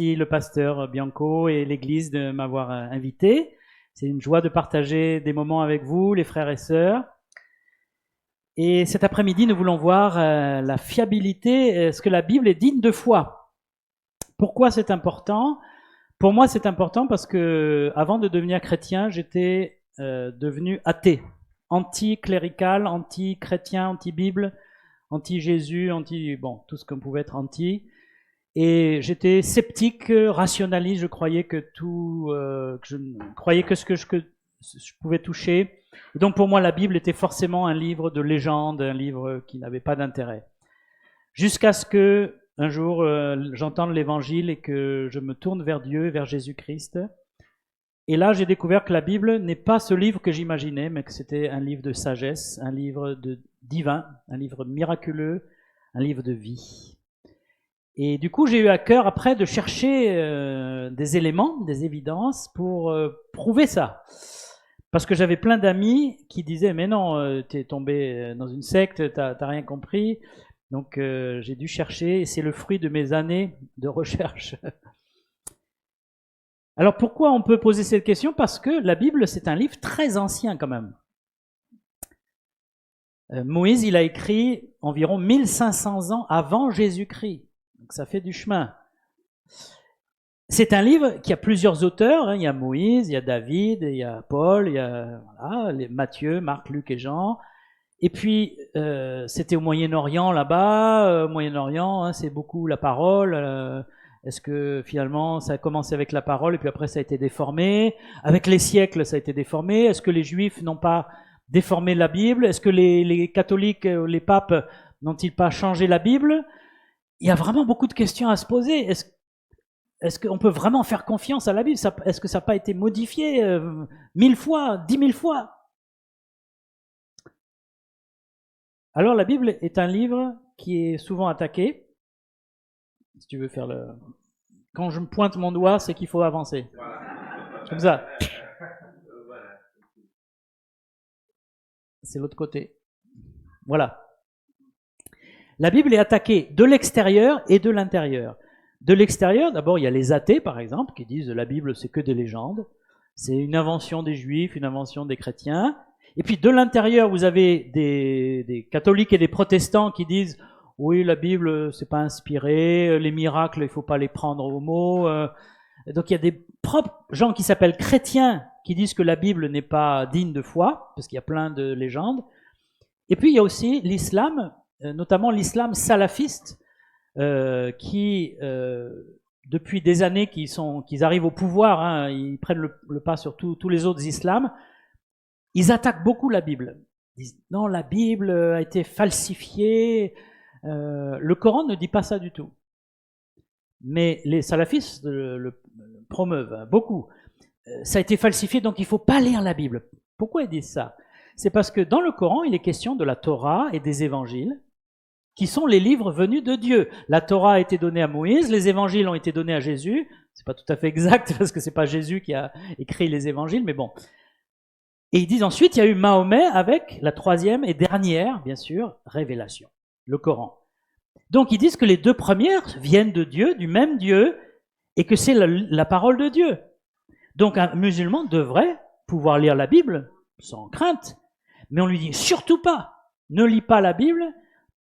Le pasteur Bianco et l'Église de m'avoir invité. C'est une joie de partager des moments avec vous, les frères et sœurs. Et cet après-midi, nous voulons voir la fiabilité, est-ce que la Bible est digne de foi? Pourquoi c'est important? Pour moi, c'est important parce que avant de devenir chrétien, j'étais devenu athée, anti-clérical, anti-chrétien, anti-Bible, anti-Jésus, tout ce qu'on pouvait être anti. Et j'étais sceptique, rationaliste, je croyais que ce que je pouvais toucher. Et donc pour moi, la Bible était forcément un livre de légende, un livre qui n'avait pas d'intérêt. Jusqu'à ce que, un jour, j'entende l'Évangile et que je me tourne vers Dieu, vers Jésus-Christ. Et là, j'ai découvert que la Bible n'est pas ce livre que j'imaginais, mais que c'était un livre de sagesse, un livre divin, un livre miraculeux, un livre de vie. Et du coup, j'ai eu à cœur après de chercher des éléments, des évidences pour prouver ça. Parce que j'avais plein d'amis qui disaient « Mais non, t'es tombé dans une secte, t'as rien compris. » Donc j'ai dû chercher, et c'est le fruit de mes années de recherche. Alors pourquoi on peut poser cette question? Parce que la Bible, c'est un livre très ancien quand même. Moïse, il a écrit environ 1500 ans avant Jésus-Christ. Donc ça fait du chemin. C'est un livre qui a plusieurs auteurs. Il y a Moïse, il y a David, il y a Paul, il y a Matthieu, Marc, Luc et Jean. Et puis, c'était au Moyen-Orient là-bas. Moyen-Orient, c'est beaucoup la parole. Est-ce que finalement, ça a commencé avec la parole et puis après, ça a été déformé? Avec les siècles, ça a été déformé. Est-ce que les Juifs n'ont pas déformé la Bible? Est-ce que les catholiques, les papes, n'ont-ils pas changé la Bible? Il y a vraiment beaucoup de questions à se poser. Est-ce qu'on peut vraiment faire confiance à la Bible? Est-ce que ça n'a pas été modifié 1000 fois, 10 000 fois? Alors la Bible est un livre qui est souvent attaqué. Si tu veux faire le... Quand je me pointe mon doigt, c'est qu'il faut avancer. Comme ça. C'est l'autre côté. Voilà. La Bible est attaquée de l'extérieur et de l'intérieur. De l'extérieur, d'abord, il y a les athées, par exemple, qui disent que la Bible, c'est que des légendes. C'est une invention des Juifs, une invention des chrétiens. Et puis de l'intérieur, vous avez des catholiques et des protestants qui disent « Oui, la Bible, c'est pas inspiré, les miracles, il faut pas les prendre au mot. » Donc il y a des propres gens qui s'appellent chrétiens qui disent que la Bible n'est pas digne de foi, parce qu'il y a plein de légendes. Et puis il y a aussi l'islam, notamment l'islam salafiste, qui, depuis des années qu'ils arrivent au pouvoir, ils prennent le pas sur tous les autres islams, ils attaquent beaucoup la Bible. Ils disent non, la Bible a été falsifiée. Le Coran ne dit pas ça du tout. Mais les salafistes le promeuvent beaucoup. Ça a été falsifié, donc il ne faut pas lire la Bible. Pourquoi ils disent ça? C'est parce que dans le Coran, il est question de la Torah et des évangiles, qui sont les livres venus de Dieu. La Torah a été donnée à Moïse, les évangiles ont été donnés à Jésus. C'est pas tout à fait exact parce que c'est pas Jésus qui a écrit les évangiles, mais bon. Et ils disent ensuite, il y a eu Mahomet avec la troisième et dernière, bien sûr, révélation, le Coran. Donc ils disent que les deux premières viennent de Dieu, du même Dieu, et que c'est la parole de Dieu. Donc un musulman devrait pouvoir lire la Bible sans crainte, mais on lui dit surtout pas, ne lis pas la Bible,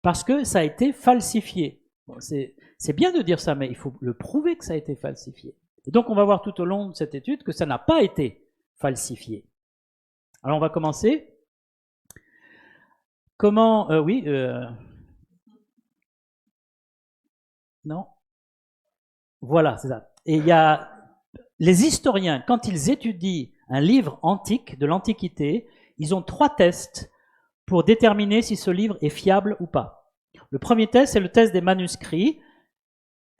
parce que ça a été falsifié. Bon, c'est bien de dire ça, mais il faut le prouver que ça a été falsifié. Et donc on va voir tout au long de cette étude que ça n'a pas été falsifié. Alors on va commencer. Comment... non? Voilà, c'est ça. Et il y a les historiens, quand ils étudient un livre antique, de l'Antiquité, ils ont 3 tests pour déterminer si ce livre est fiable ou pas. Le premier test, c'est le test des manuscrits.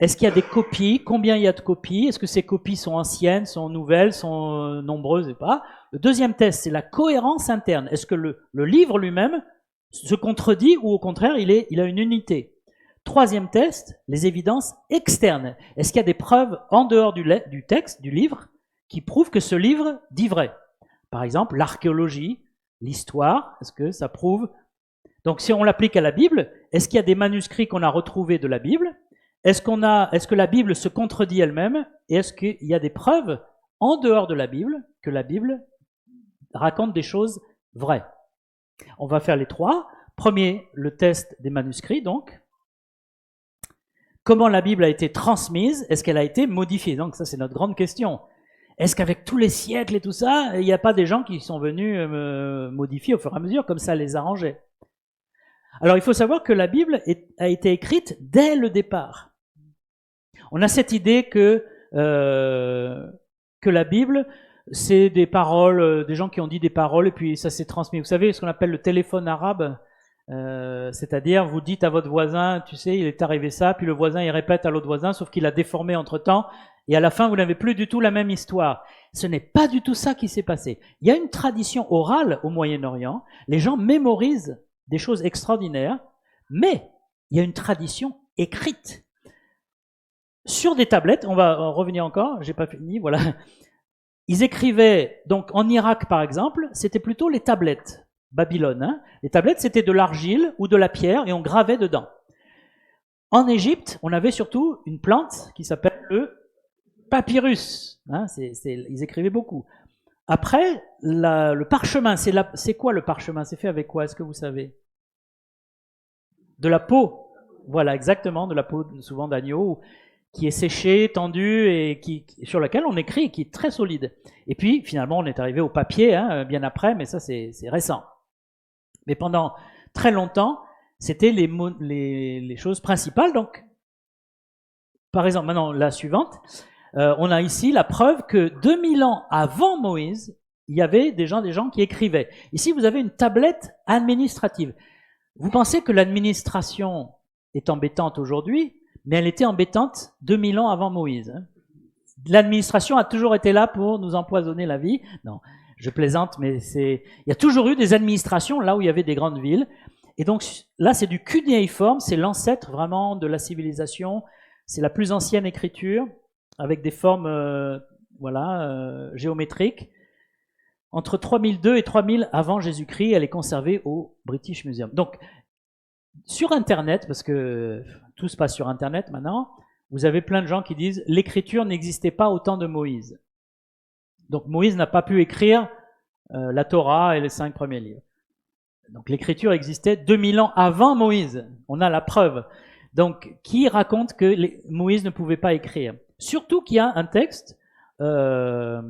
Est-ce qu'il y a des copies? Combien il y a de copies? Est-ce que ces copies sont anciennes, sont nouvelles, sont nombreuses et pas? Le deuxième test, c'est la cohérence interne. Est-ce que le livre lui-même se contredit ou au contraire, il a une unité? Troisième test, les évidences externes. Est-ce qu'il y a des preuves en dehors du texte, du livre, qui prouvent que ce livre dit vrai? Par exemple, l'archéologie, l'histoire, est-ce que ça prouve? Donc si on l'applique à la Bible, est-ce qu'il y a des manuscrits qu'on a retrouvés de la Bible? Est-ce que la Bible se contredit elle-même? Et est-ce qu'il y a des preuves en dehors de la Bible que la Bible raconte des choses vraies? On va faire les trois. Premier, le test des manuscrits, donc. Comment la Bible a été transmise? Est-ce qu'elle a été modifiée? Donc ça, c'est notre grande question. Est-ce qu'avec tous les siècles et tout ça, il n'y a pas des gens qui sont venus modifier au fur et à mesure, comme ça les arrangeait? Alors il faut savoir que la Bible a été écrite dès le départ. On a cette idée que la Bible, c'est des paroles, des gens qui ont dit des paroles et puis ça s'est transmis. Vous savez ce qu'on appelle le téléphone arabe, c'est-à-dire vous dites à votre voisin, tu sais, il est arrivé ça, puis le voisin il répète à l'autre voisin, sauf qu'il a déformé entre-temps, et à la fin vous n'avez plus du tout la même histoire. Ce n'est pas du tout ça qui s'est passé. Il y a une tradition orale au Moyen-Orient, les gens mémorisent des choses extraordinaires, mais il y a une tradition écrite. Sur des tablettes, on va revenir encore, j'ai pas fini, voilà. Ils écrivaient, donc en Irak par exemple, c'était plutôt les tablettes, Babylone. Hein. Les tablettes, c'était de l'argile ou de la pierre et on gravait dedans. En Égypte, on avait surtout une plante qui s'appelle le papyrus. Hein, ils écrivaient beaucoup. Après, le parchemin, c'est quoi le parchemin? C'est fait avec quoi? Est-ce que vous savez? De la peau. Voilà, exactement, de la peau souvent d'agneau, qui est séchée, tendue, et sur laquelle on écrit, et qui est très solide. Et puis, finalement, on est arrivé au papier, hein, bien après, mais ça, c'est récent. Mais pendant très longtemps, c'était les choses principales. Donc, par exemple, maintenant, la suivante, on a ici la preuve que 2000 ans avant Moïse, il y avait des gens qui écrivaient. Ici, vous avez une tablette administrative. Vous pensez que l'administration est embêtante aujourd'hui, mais elle était embêtante 2000 ans avant Moïse. L'administration a toujours été là pour nous empoisonner la vie. Non, je plaisante, mais il y a toujours eu des administrations là où il y avait des grandes villes. Et donc là, c'est du cunéiforme, c'est l'ancêtre vraiment de la civilisation. C'est la plus ancienne écriture avec des formes géométriques. Entre 3002 et 3000 avant Jésus-Christ, elle est conservée au British Museum. Donc, sur Internet, parce que tout se passe sur Internet maintenant, vous avez plein de gens qui disent l'écriture n'existait pas au temps de Moïse. Donc Moïse n'a pas pu écrire la Torah et les 5 premiers livres. Donc l'écriture existait 2000 ans avant Moïse. On a la preuve. Donc qui raconte que Moïse ne pouvait pas écrire? Surtout qu'il y a un texte dans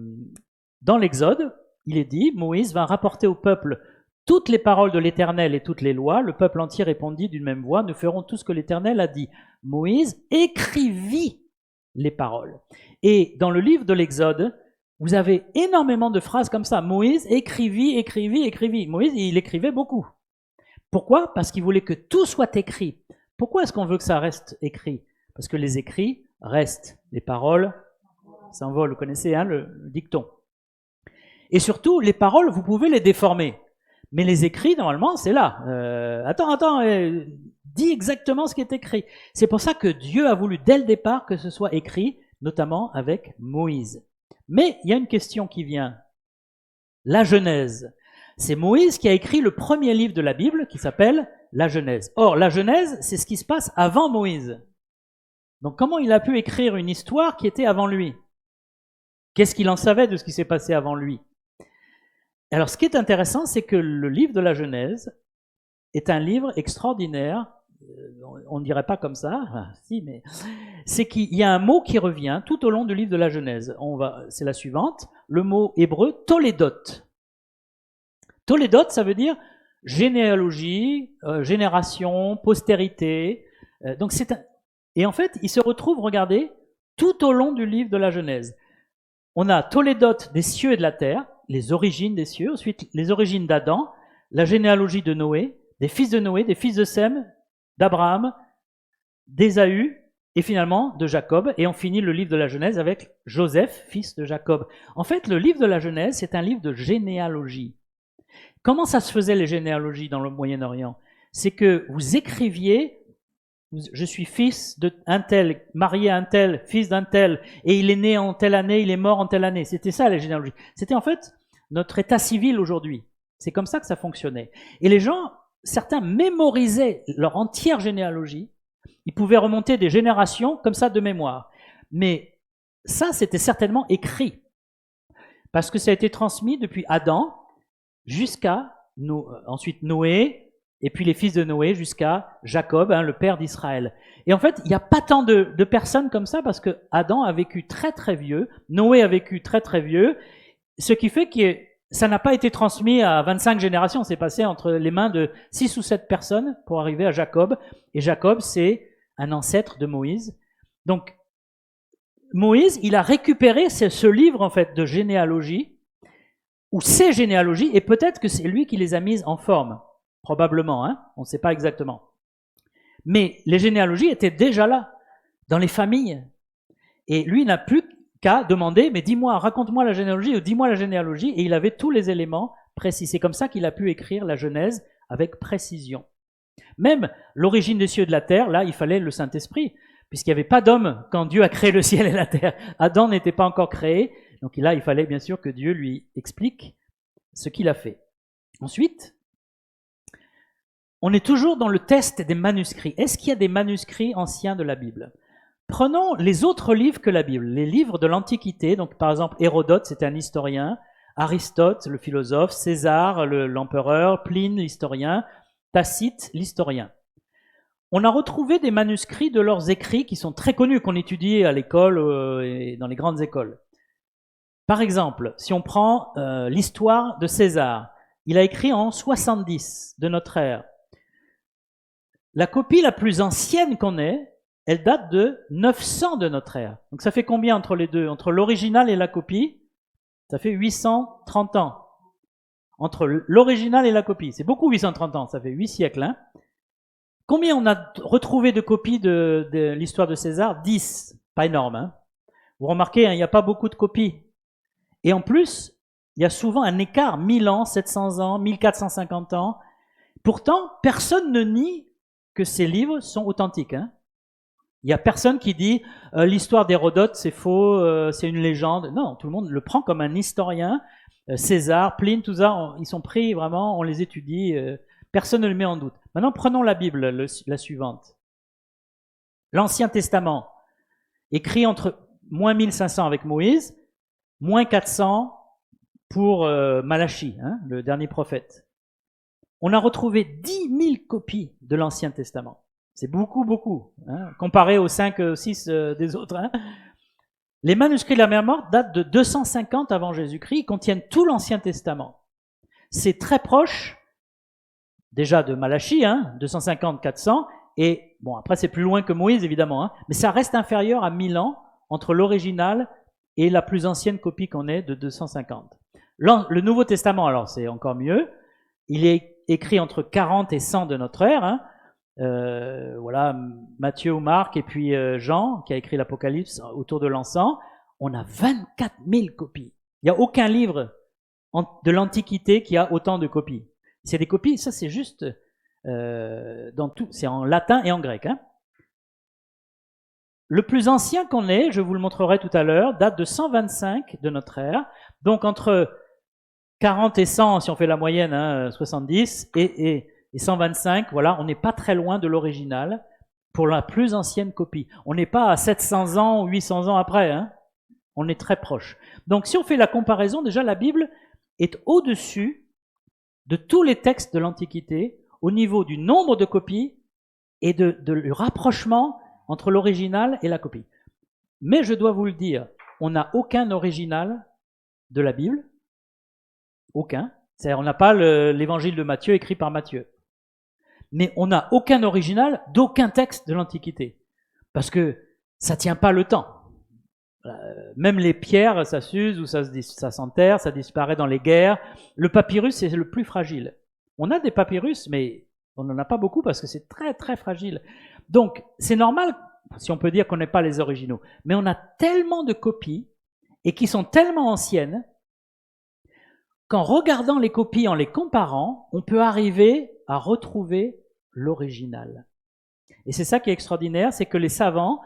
l'Exode, il est dit, Moïse va rapporter au peuple toutes les paroles de l'Éternel et toutes les lois. Le peuple entier répondit d'une même voix, nous ferons tout ce que l'Éternel a dit. Moïse écrivit les paroles. Et dans le livre de l'Exode, vous avez énormément de phrases comme ça. Moïse écrivit. Moïse, il écrivait beaucoup. Pourquoi? Parce qu'il voulait que tout soit écrit. Pourquoi est-ce qu'on veut que ça reste écrit? Parce que les écrits restent. Les paroles s'envolent. Vous connaissez hein, le dicton. Et surtout, les paroles, vous pouvez les déformer. Mais les écrits, normalement, c'est là. Dis exactement ce qui est écrit. C'est pour ça que Dieu a voulu dès le départ que ce soit écrit, notamment avec Moïse. Mais il y a une question qui vient. La Genèse. C'est Moïse qui a écrit le premier livre de la Bible qui s'appelle la Genèse. Or, la Genèse, c'est ce qui se passe avant Moïse. Donc comment il a pu écrire une histoire qui était avant lui? Qu'est-ce qu'il en savait de ce qui s'est passé avant lui? Alors, ce qui est intéressant, c'est que le livre de la Genèse est un livre extraordinaire. On ne dirait pas comme ça, si, mais c'est qu'il y a un mot qui revient tout au long du livre de la Genèse. C'est la suivante, le mot hébreu tolédot. Tolédot, ça veut dire généalogie, génération, postérité. Et en fait, il se retrouve, regardez, tout au long du livre de la Genèse. On a tolédot des cieux et de la terre, les origines des cieux, ensuite les origines d'Adam, la généalogie de Noé, des fils de Sem, d'Abraham, d'Ésaü et finalement de Jacob. Et on finit le livre de la Genèse avec Joseph, fils de Jacob. En fait, le livre de la Genèse, c'est un livre de généalogie. Comment ça se faisait les généalogies dans le Moyen-Orient? C'est que vous écriviez je suis fils d'un tel, marié à un tel, fils d'un tel, et il est né en telle année, il est mort en telle année. C'était ça les généalogies. C'était en fait notre état civil aujourd'hui. C'est comme ça que ça fonctionnait. Et les gens, certains mémorisaient leur entière généalogie. Il pouvait remonter des générations comme ça de mémoire. Mais ça, c'était certainement écrit. Parce que ça a été transmis depuis Adam jusqu'à ensuite Noé, et puis les fils de Noé jusqu'à Jacob, le père d'Israël. Et en fait, il n'y a pas tant de personnes comme ça parce que Adam a vécu très très vieux, Noé a vécu très très vieux, ce qui fait que ça n'a pas été transmis à 25 générations, c'est passé entre les mains de 6 ou 7 personnes pour arriver à Jacob. Et Jacob, c'est un ancêtre de Moïse. Donc, Moïse, il a récupéré ce livre en fait de généalogie, ou ces généalogies, et peut-être que c'est lui qui les a mises en forme, probablement, on ne sait pas exactement. Mais les généalogies étaient déjà là, dans les familles. Et lui, il n'a plus qu'à demander, mais dis-moi, raconte-moi la généalogie, ou dis-moi la généalogie, et il avait tous les éléments précis. C'est comme ça qu'il a pu écrire la Genèse avec précision. Même l'origine des cieux et de la terre, là, il fallait le Saint-Esprit, puisqu'il n'y avait pas d'homme quand Dieu a créé le ciel et la terre. Adam n'était pas encore créé, donc là, il fallait bien sûr que Dieu lui explique ce qu'il a fait. Ensuite, on est toujours dans le test des manuscrits. Est-ce qu'il y a des manuscrits anciens de la Bible ? Prenons les autres livres que la Bible, les livres de l'Antiquité, donc par exemple Hérodote, c'était un historien, Aristote, le philosophe, César, l'empereur, Pline, l'historien, Tacite, l'historien. On a retrouvé des manuscrits de leurs écrits qui sont très connus, qu'on étudie à l'école et dans les grandes écoles. Par exemple, si on prend l'histoire de César, il a écrit en 70 de notre ère. La copie la plus ancienne qu'on ait, elle date de 900 de notre ère. Donc ça fait combien entre les deux? Entre l'original et la copie, ça fait 830 ans. Entre l'original et la copie, c'est beaucoup 830 ans, ça fait 8 siècles. Combien on a retrouvé de copies de l'histoire de César? 10, pas énorme. Vous remarquez, il n'y a pas beaucoup de copies. Et en plus, il y a souvent un écart, 1000 ans, 700 ans, 1450 ans. Pourtant, personne ne nie que ces livres sont authentiques. Il n'y a personne qui dit l'histoire d'Hérodote c'est faux, c'est une légende. Non, tout le monde le prend comme un historien. César, Pline, tout ça, ils sont pris vraiment, on les étudie, personne ne le met en doute. Maintenant, prenons la Bible, la suivante. L'Ancien Testament, écrit entre moins 1500 avec Moïse, moins 400 pour Malachie, le dernier prophète. On a retrouvé 10 000 copies de l'Ancien Testament. C'est beaucoup, beaucoup, comparé aux 5, 6 des autres. Les manuscrits de la mer morte datent de 250 avant Jésus-Christ, ils contiennent tout l'Ancien Testament. C'est très proche, déjà de Malachie, 250, 400, et bon, après c'est plus loin que Moïse évidemment, mais ça reste inférieur à 1000 ans entre l'original et la plus ancienne copie qu'on ait de 250. Le Nouveau Testament, alors c'est encore mieux, il est écrit entre 40 et 100 de notre ère, voilà, Matthieu ou Marc, et puis Jean, qui a écrit l'Apocalypse autour de l'encens. On a 24 000 copies. Il n'y a aucun livre de l'Antiquité qui a autant de copies. C'est des copies, ça c'est juste dans tout, c'est en latin et en grec. Le plus ancien qu'on ait, je vous le montrerai tout à l'heure, date de 125 de notre ère. Donc entre 40 et 100, si on fait la moyenne, 70, et 125, voilà, on n'est pas très loin de l'original pour la plus ancienne copie. On n'est pas à 700 ans ou 800 ans après, on est très proche. Donc si on fait la comparaison, déjà la Bible est au-dessus de tous les textes de l'Antiquité au niveau du nombre de copies et du rapprochement entre l'original et la copie. Mais je dois vous le dire, on n'a aucun original de la Bible, aucun. C'est-à-dire on n'a pas l'évangile de Matthieu écrit par Matthieu. Mais on n'a aucun original d'aucun texte de l'Antiquité. Parce que ça ne tient pas le temps. Même les pierres, ça s'use ou ça s'enterre, ça disparaît dans les guerres. Le papyrus, c'est le plus fragile. On a des papyrus, mais on n'en a pas beaucoup parce que c'est très très fragile. Donc c'est normal, si on peut dire qu'on n'est pas les originaux. Mais on a tellement de copies et qui sont tellement anciennes qu'en regardant les copies, en les comparant, on peut arriver à retrouver l'original. Et c'est ça qui est extraordinaire, c'est que les savants,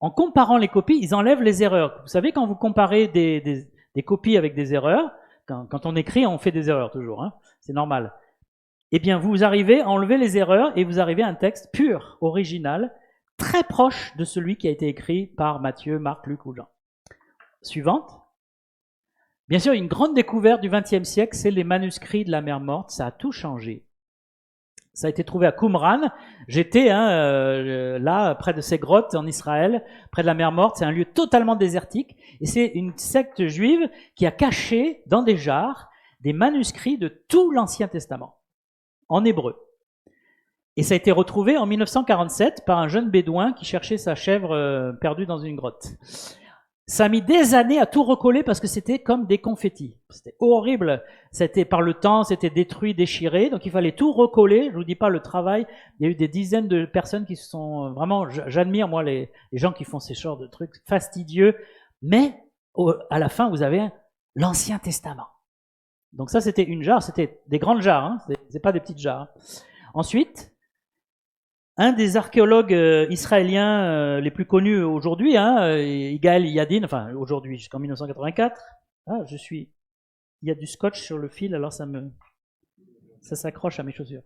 en comparant les copies, ils enlèvent les erreurs. Vous savez, quand vous comparez des copies avec des erreurs, quand on écrit, on fait des erreurs toujours, c'est normal. Eh bien, vous arrivez à enlever les erreurs et vous arrivez à un texte pur, original, très proche de celui qui a été écrit par Matthieu, Marc, Luc ou Jean. Suivante. Bien sûr, une grande découverte du XXe siècle, c'est les manuscrits de la mer Morte. Ça a tout changé. Ça a été trouvé à Qumran. J'étais là, près de ces grottes en Israël, près de la mer Morte. C'est un lieu totalement désertique. Et c'est une secte juive qui a caché dans des jarres des manuscrits de tout l'Ancien Testament, en hébreu. Et ça a été retrouvé en 1947 par un jeune bédouin qui cherchait sa chèvre perdue dans une grotte. Ça a mis des années à tout recoller parce que c'était comme des confettis. C'était horrible. C'était par le temps, c'était détruit, déchiré. Donc il fallait tout recoller. Je vous dis pas le travail. Il y a eu des dizaines de personnes qui se sont vraiment, j'admire moi les gens qui font ces genres de trucs fastidieux. Mais à la fin, vous avez l'Ancien Testament. Donc ça, c'était une jarre. C'était des grandes jarres. Hein. C'est pas des petites jarres. Ensuite, un des archéologues israéliens les plus connus aujourd'hui, Yigael Yadin, enfin aujourd'hui jusqu'en 1984. Il y a du scotch sur le fil, alors ça s'accroche à mes chaussures.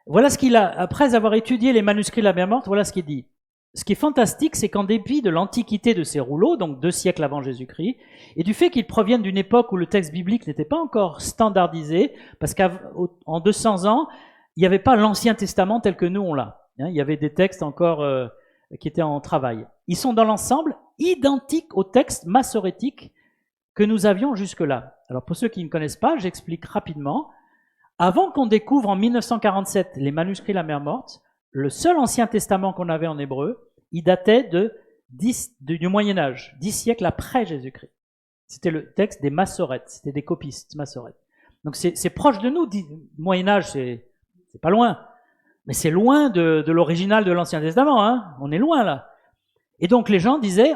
Voilà ce qu'il a, après avoir étudié les manuscrits de la mer Morte, voilà ce qu'il dit. Ce qui est fantastique, c'est qu'en dépit de l'antiquité de ces rouleaux, donc 2 siècles avant Jésus-Christ, et du fait qu'ils proviennent d'une époque où le texte biblique n'était pas encore standardisé, parce qu'en 200 ans, il n'y avait pas l'Ancien Testament tel que nous on l'a. Il y avait des textes encore qui étaient en travail. Ils sont dans l'ensemble identiques aux textes massorétiques que nous avions jusque-là. Alors pour ceux qui ne connaissent pas, j'explique rapidement. Avant qu'on découvre en 1947 les manuscrits de la mer Morte, le seul Ancien Testament qu'on avait en hébreu, il datait du Moyen-Âge, 10 siècles après Jésus-Christ. C'était le texte des Massorètes, c'était des copistes Massorètes. Donc c'est proche de nous, Moyen-Âge, c'est pas loin. Mais c'est loin de l'original de l'Ancien Testament, hein. On est loin là. Et donc les gens disaient,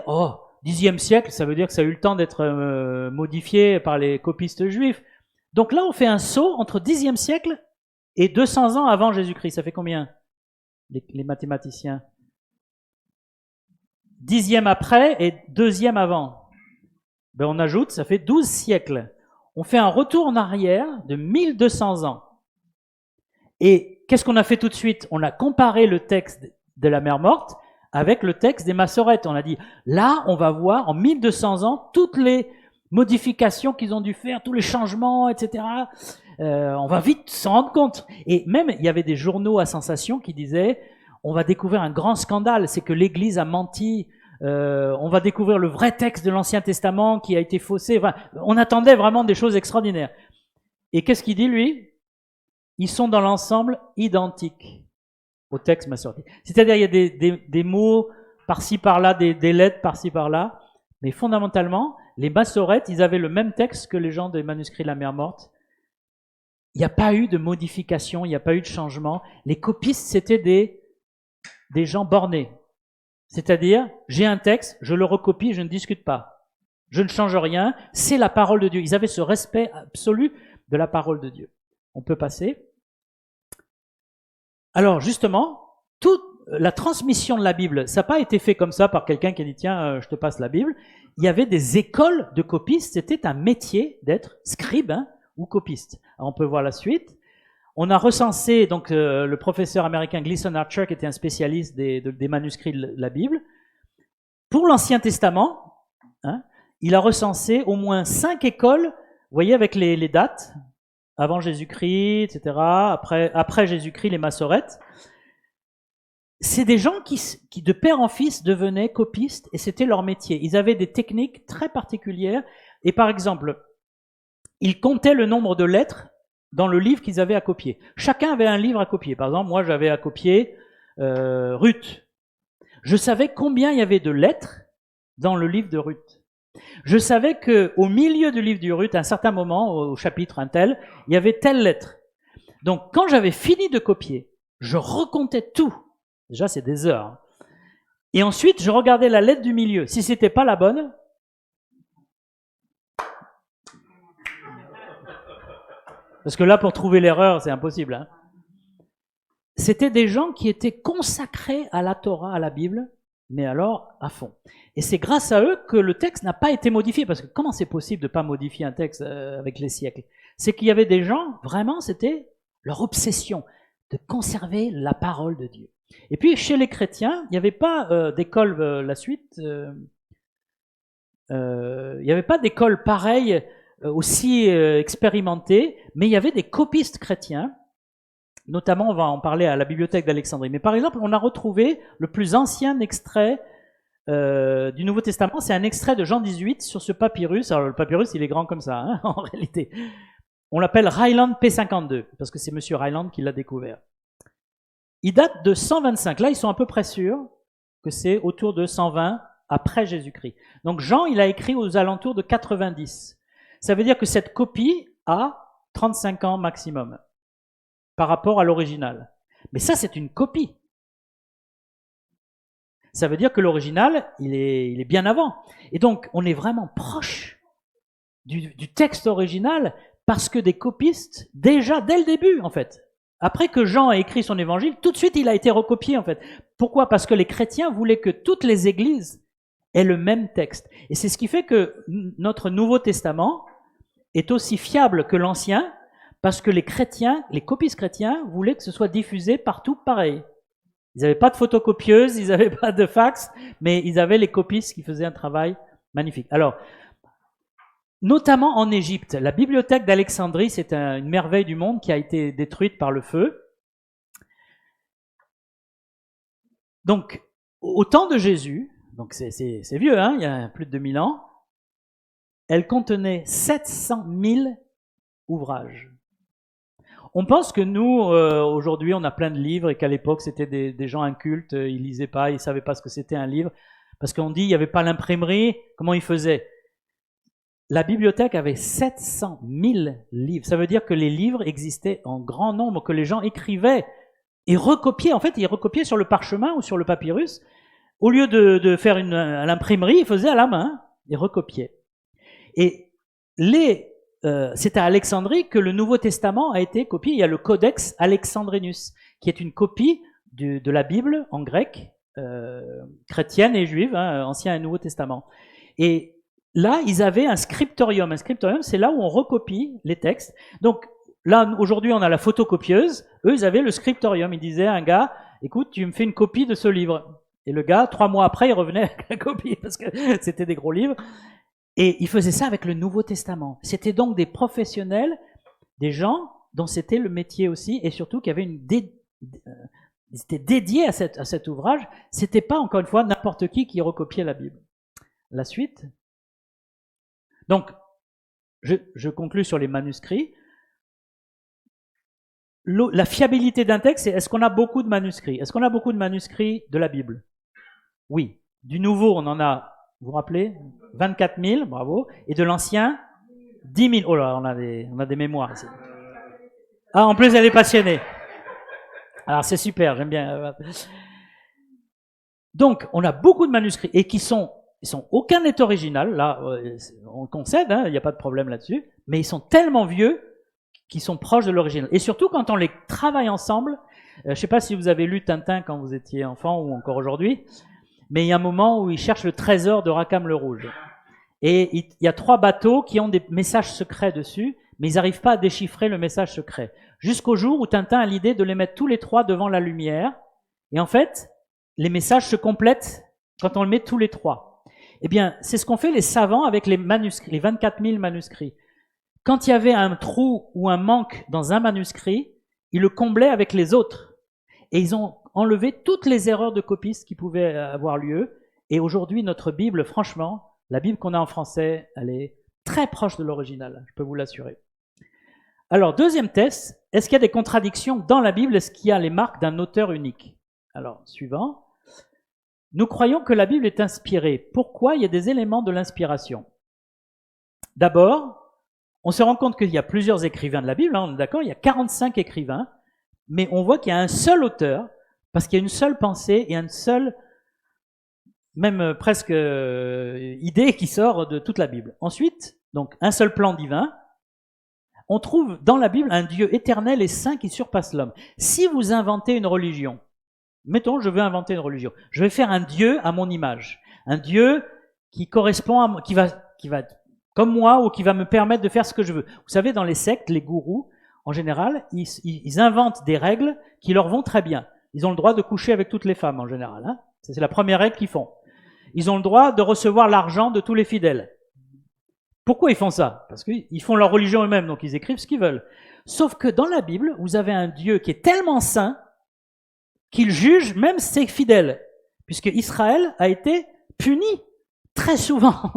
10e siècle, ça veut dire que ça a eu le temps d'être modifié par les copistes juifs. Donc là, on fait un saut entre 10e siècle et 200 ans avant Jésus-Christ. Ça fait combien, les mathématiciens? 10e après et 2e avant. Ben on ajoute, ça fait 12 siècles. On fait un retour en arrière de 1200 ans. Et qu'est-ce qu'on a fait tout de suite? On a comparé le texte de la mer Morte avec le texte des Massorètes. On a dit, là, on va voir en 1200 ans toutes les modifications qu'ils ont dû faire, tous les changements, etc. On va vite s'en rendre compte. Et même, il y avait des journaux à sensation qui disaient, on va découvrir un grand scandale, c'est que l'Église a menti, on va découvrir le vrai texte de l'Ancien Testament qui a été faussé. Enfin, on attendait vraiment des choses extraordinaires. Et qu'est-ce qu'il dit, lui? Ils sont dans l'ensemble identiques au texte massorétique. C'est-à-dire, il y a des mots par-ci par-là, des lettres par-ci par-là, mais fondamentalement, les Massorètes, ils avaient le même texte que les gens des manuscrits de la mer Morte. Il n'y a pas eu de modification, il n'y a pas eu de changement. Les copistes, c'était des gens bornés. C'est-à-dire, j'ai un texte, je le recopie, je ne discute pas. Je ne change rien, c'est la parole de Dieu. Ils avaient ce respect absolu de la parole de Dieu. On peut passer. Alors justement, toute la transmission de la Bible, ça n'a pas été fait comme ça par quelqu'un qui a dit tiens, je te passe la Bible. Il y avait des écoles de copistes, c'était un métier d'être scribe ou copiste. Alors, on peut voir la suite. On a recensé donc le professeur américain Gleason Archer, qui était un spécialiste des manuscrits de la Bible. Pour l'Ancien Testament, il a recensé au moins 5 écoles, vous voyez avec les dates, avant Jésus-Christ, etc., après Jésus-Christ, les Massorètes. C'est des gens qui, de père en fils, devenaient copistes, et c'était leur métier. Ils avaient des techniques très particulières, et par exemple, ils comptaient le nombre de lettres dans le livre qu'ils avaient à copier. Chacun avait un livre à copier. Par exemple, moi, j'avais à copier Ruth. Je savais combien il y avait de lettres dans le livre de Ruth. Je savais qu'au milieu du livre de Ruth, à un certain moment, au chapitre un tel, il y avait telle lettre. Donc, quand j'avais fini de copier, je recomptais tout. Déjà, c'est des heures. Et ensuite, je regardais la lettre du milieu. Si c'était pas la bonne, parce que là, pour trouver l'erreur, c'est impossible. C'était des gens qui étaient consacrés à la Torah, à la Bible, mais alors à fond. Et c'est grâce à eux que le texte n'a pas été modifié, parce que comment c'est possible de ne pas modifier un texte avec les siècles? C'est qu'il y avait des gens, vraiment, c'était leur obsession de conserver la parole de Dieu. Et puis chez les chrétiens, il n'y avait pas d'école, la suite, il n'y avait pas d'école pareille, aussi expérimentée, mais il y avait des copistes chrétiens. Notamment, on va en parler à la bibliothèque d'Alexandrie. Mais par exemple, on a retrouvé le plus ancien extrait du Nouveau Testament, c'est un extrait de Jean 18 sur ce papyrus. Alors le papyrus, il est grand comme ça, hein, en réalité. On l'appelle Ryland P52, parce que c'est Monsieur Ryland qui l'a découvert. Il date de 125. Là, ils sont à peu près sûrs que c'est autour de 120 après Jésus-Christ. Donc Jean, il a écrit aux alentours de 90. Ça veut dire que cette copie a 35 ans maximum par rapport à l'original. Mais ça, c'est une copie. Ça veut dire que l'original, il est bien avant. Et donc, on est vraiment proche du texte original parce que des copistes, déjà dès le début, en fait, après que Jean a écrit son évangile, tout de suite, il a été recopié, en fait. Pourquoi ? Parce que les chrétiens voulaient que toutes les églises aient le même texte. Et c'est ce qui fait que notre Nouveau Testament est aussi fiable que l'Ancien, parce que les chrétiens, les copistes chrétiens, voulaient que ce soit diffusé partout pareil. Ils n'avaient pas de photocopieuse, ils n'avaient pas de fax, mais ils avaient les copistes qui faisaient un travail magnifique. Alors, notamment en Égypte, la bibliothèque d'Alexandrie, c'est une merveille du monde qui a été détruite par le feu. Donc, au temps de Jésus, donc c'est vieux, hein, il y a plus de 2000 ans, elle contenait 700 000 ouvrages. On pense que nous, aujourd'hui, on a plein de livres et qu'à l'époque, c'était des gens incultes, ils lisaient pas, ils savaient pas ce que c'était un livre, parce qu'on dit il n'y avait pas l'imprimerie, comment ils faisaient ? La bibliothèque avait 700 000 livres. Ça veut dire que les livres existaient en grand nombre, que les gens écrivaient et recopiaient. En fait, ils recopiaient sur le parchemin ou sur le papyrus. Au lieu de faire à l'imprimerie, ils faisaient à la main et recopiaient. Et c'est à Alexandrie que le Nouveau Testament a été copié. Il y a le Codex Alexandrinus, qui est une copie de la Bible en grec, chrétienne et juive, hein, Ancien et Nouveau Testament. Et là, ils avaient un scriptorium. Un scriptorium, c'est là où on recopie les textes. Donc là, aujourd'hui, on a la photocopieuse. Eux, ils avaient le scriptorium. Ils disaient à un gars, écoute, tu me fais une copie de ce livre. Et le gars, 3 mois après, il revenait avec la copie, parce que c'était des gros livres. Et ils faisaient ça avec le Nouveau Testament. C'était donc des professionnels, des gens dont c'était le métier aussi, et surtout qui avaient ils étaient dédiés à cet ouvrage. C'était pas, encore une fois, n'importe qui recopiait la Bible. La suite. Donc, je conclus sur les manuscrits. La fiabilité d'un texte, c'est est-ce qu'on a beaucoup de manuscrits ? Est-ce qu'on a beaucoup de manuscrits de la Bible ? Oui. Du Nouveau, on en a, vous vous rappelez ? 24 000, bravo. Et de l'Ancien, 10 000. Oh là, on a des mémoires ici. Ah, en plus, elle est passionnée. Alors, c'est super, j'aime bien. Donc, on a beaucoup de manuscrits et aucun n'est original. Là, on concède, hein, il n'y a pas de problème là-dessus. Mais ils sont tellement vieux qu'ils sont proches de l'original. Et surtout, quand on les travaille ensemble, je ne sais pas si vous avez lu Tintin quand vous étiez enfant ou encore aujourd'hui, mais il y a un moment où ils cherchent le trésor de Rackham le Rouge. Et il y a 3 bateaux qui ont des messages secrets dessus, mais ils n'arrivent pas à déchiffrer le message secret. Jusqu'au jour où Tintin a l'idée de les mettre tous les 3 devant la lumière. Et en fait, les messages se complètent quand on le met tous les 3. Eh bien, c'est ce qu'ont fait les savants avec les manuscrits, les 24 000 manuscrits. Quand il y avait un trou ou un manque dans un manuscrit, ils le comblaient avec les autres. Et ils ont enlevé toutes les erreurs de copistes qui pouvaient avoir lieu. Et aujourd'hui, notre Bible, franchement, la Bible qu'on a en français, elle est très proche de l'original, je peux vous l'assurer. Alors, deuxième test, est-ce qu'il y a des contradictions dans la Bible ? Est-ce qu'il y a les marques d'un auteur unique ? Alors, suivant. Nous croyons que la Bible est inspirée. Pourquoi ? Il y a des éléments de l'inspiration. D'abord, on se rend compte qu'il y a plusieurs écrivains de la Bible, hein, on est d'accord ? Il y a 45 écrivains, mais on voit qu'il y a un seul auteur, parce qu'il y a une seule pensée et une seule, même presque idée qui sort de toute la Bible. Ensuite, donc un seul plan divin. On trouve dans la Bible un Dieu éternel et saint qui surpasse l'homme. Si vous inventez une religion, mettons, je veux inventer une religion, je vais faire un Dieu à mon image, un Dieu qui correspond à moi, qui va comme moi ou qui va me permettre de faire ce que je veux. Vous savez, dans les sectes, les gourous, en général, ils inventent des règles qui leur vont très bien. ils ont le droit de coucher avec toutes les femmes en général. Hein. C'est la première règle qu'ils font. Ils ont le droit de recevoir l'argent de tous les fidèles. Pourquoi ils font ça? Parce qu'ils font leur religion eux-mêmes, donc ils écrivent ce qu'ils veulent. Sauf que dans la Bible, vous avez un Dieu qui est tellement saint qu'il juge même ses fidèles, puisque Israël a été puni très souvent.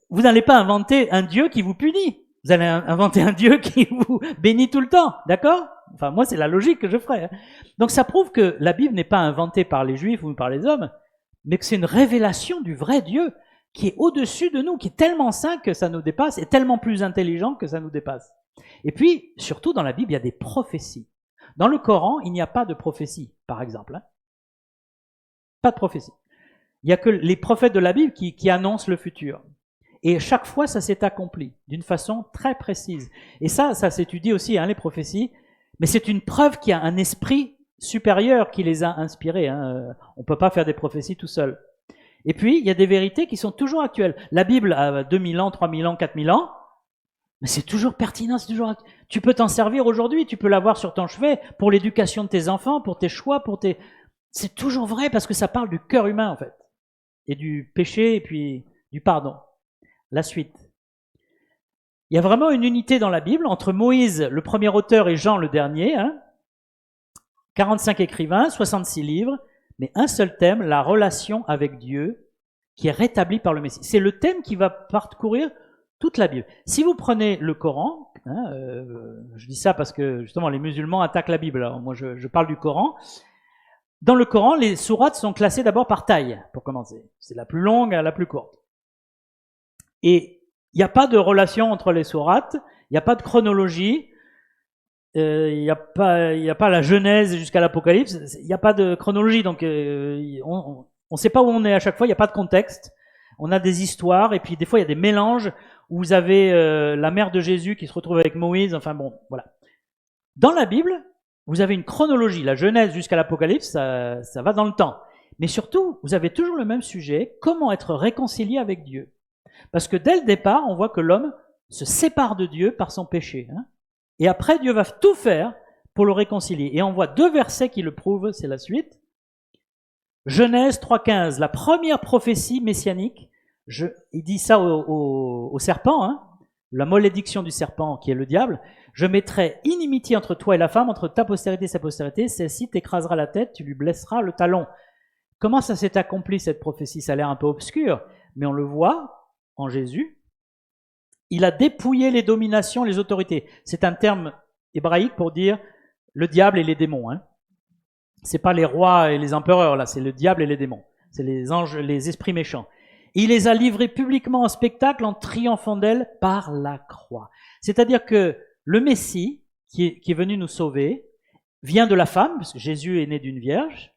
Vous n'allez pas inventer un Dieu qui vous punit. Vous allez inventer un Dieu qui vous bénit tout le temps, d'accord? Enfin, moi, c'est la logique que je ferais. Donc ça prouve que la Bible n'est pas inventée par les Juifs ou par les hommes, mais que c'est une révélation du vrai Dieu qui est au-dessus de nous, qui est tellement saint que ça nous dépasse, et tellement plus intelligent que ça nous dépasse. Et puis, surtout dans la Bible, il y a des prophéties. Dans le Coran, il n'y a pas de prophétie, par exemple. Hein. Pas de prophétie. Il n'y a que les prophètes de la Bible qui annoncent le futur. Et chaque fois, ça s'est accompli d'une façon très précise. Et ça s'étudie aussi, hein, les prophéties, mais c'est une preuve qu'il y a un esprit supérieur qui les a inspirés. Hein. On ne peut pas faire des prophéties tout seul. Et puis, il y a des vérités qui sont toujours actuelles. La Bible a 2000 ans, 3000 ans, 4000 ans, mais c'est toujours pertinent, c'est toujours actuel. Tu peux t'en servir aujourd'hui, tu peux l'avoir sur ton chevet pour l'éducation de tes enfants, pour tes choix, C'est toujours vrai parce que ça parle du cœur humain, en fait, et du péché, et puis du pardon. La suite. Il y a vraiment une unité dans la Bible entre Moïse, le premier auteur, et Jean, le dernier. Hein. 45 écrivains, 66 livres, mais un seul thème, la relation avec Dieu, qui est rétablie par le Messie. C'est le thème qui va parcourir toute la Bible. Si vous prenez le Coran, hein, je dis ça parce que justement les musulmans attaquent la Bible, alors moi je parle du Coran. Dans le Coran, les sourates sont classées d'abord par taille, pour commencer. C'est la plus longue à la plus courte. Et il n'y a pas de relation entre les sourates, il n'y a pas de chronologie, il n'y a pas la Genèse jusqu'à l'Apocalypse, il n'y a pas de chronologie, donc on ne sait pas où on est à chaque fois, il n'y a pas de contexte. On a des histoires, et puis des fois il y a des mélanges, où vous avez la mère de Jésus qui se retrouve avec Moïse, enfin bon, voilà. Dans la Bible, vous avez une chronologie, la Genèse jusqu'à l'Apocalypse, ça va dans le temps. Mais surtout, vous avez toujours le même sujet, comment être réconcilié avec Dieu. Parce que dès le départ, on voit que l'homme se sépare de Dieu par son péché. Hein. Et après, Dieu va tout faire pour le réconcilier. Et on voit 2 versets qui le prouvent, c'est la suite. Genèse 3.15, la première prophétie messianique, il dit ça au serpent, hein, la malédiction du serpent qui est le diable. Je mettrai inimitié entre toi et la femme, entre ta postérité et sa postérité, celle-ci t'écrasera la tête, tu lui blesseras le talon. Comment ça s'est accompli cette prophétie? Ça a l'air un peu obscur, mais on le voit en Jésus. Il a dépouillé les dominations, les autorités. C'est un terme hébraïque pour dire le diable et les démons. Hein. C'est pas les rois et les empereurs, là, c'est le diable et les démons. C'est les anges, les esprits méchants. Il les a livrés publiquement en spectacle en triomphant d'elle par la croix. C'est-à-dire que le Messie, qui est venu nous sauver, vient de la femme, parce que Jésus est né d'une vierge,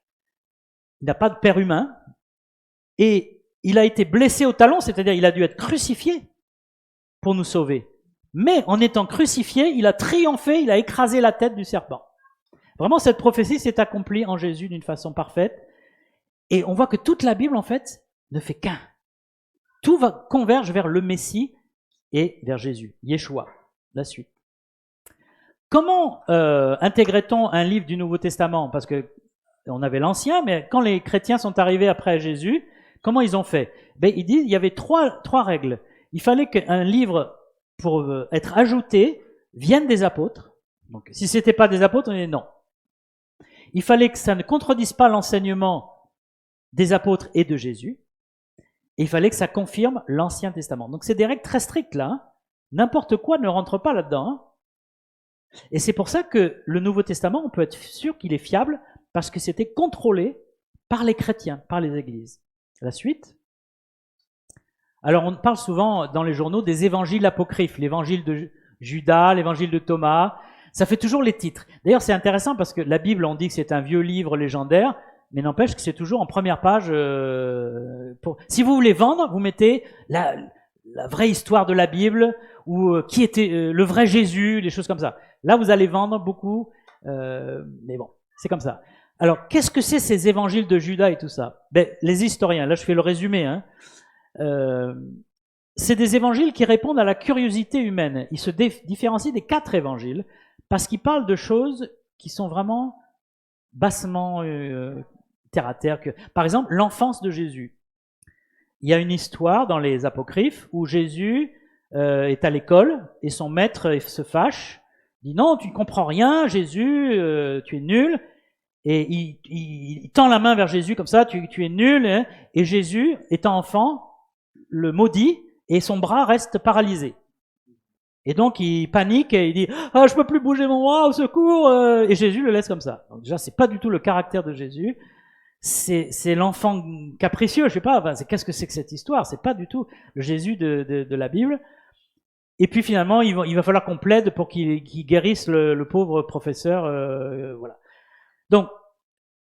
il n'a pas de père humain, et il a été blessé au talon, c'est-à-dire il a dû être crucifié pour nous sauver. Mais en étant crucifié, il a triomphé, il a écrasé la tête du serpent. Vraiment, cette prophétie s'est accomplie en Jésus d'une façon parfaite. Et on voit que toute la Bible, en fait, ne fait qu'un. Tout converge vers le Messie et vers Jésus, Yeshua, la suite. Comment intégrait-on un livre du Nouveau Testament? Parce que on avait l'Ancien, mais quand les chrétiens sont arrivés après Jésus, comment ils ont fait? Ils disent il y avait trois règles. Il fallait qu'un livre, pour être ajouté, vienne des apôtres. Donc, si c'était pas des apôtres, on dit non. Il fallait que ça ne contredise pas l'enseignement des apôtres et de Jésus. Et il fallait que ça confirme l'Ancien Testament. Donc c'est des règles très strictes là. Hein. N'importe quoi ne rentre pas là-dedans. Hein. Et c'est pour ça que le Nouveau Testament, on peut être sûr qu'il est fiable parce que c'était contrôlé par les chrétiens, par les églises. La suite. Alors on parle souvent dans les journaux des évangiles apocryphes, l'évangile de Judas, l'évangile de Thomas. Ça fait toujours les titres. D'ailleurs, c'est intéressant parce que la Bible, on dit que c'est un vieux livre légendaire, mais n'empêche que c'est toujours en première page. Si vous voulez vendre, vous mettez la vraie histoire de la Bible ou qui était le vrai Jésus, des choses comme ça. Là, vous allez vendre beaucoup, mais bon, c'est comme ça. Alors, qu'est-ce que c'est ces évangiles de Judas et tout ça? Les historiens, là je fais le résumé, hein. C'est des évangiles qui répondent à la curiosité humaine. Ils se différencient des 4 évangiles parce qu'ils parlent de choses qui sont vraiment bassement terre à terre que... Par exemple, l'enfance de Jésus. Il y a une histoire dans les apocryphes où Jésus est à l'école et son maître se fâche, dit non, tu ne comprends rien, Jésus, tu es nul. Et il tend la main vers Jésus comme ça, tu es nul. Hein. Et Jésus, étant enfant, le maudit et son bras reste paralysé. Et donc il panique et il dit « Ah, je peux plus bouger mon bras, au secours !» Et Jésus le laisse comme ça. Donc déjà, c'est pas du tout le caractère de Jésus. C'est l'enfant capricieux, je sais pas, enfin, qu'est-ce que c'est que cette histoire? C'est pas du tout le Jésus de la Bible. Et puis finalement, il va falloir qu'on plaide pour qu'il guérisse le pauvre professeur. Voilà. Donc,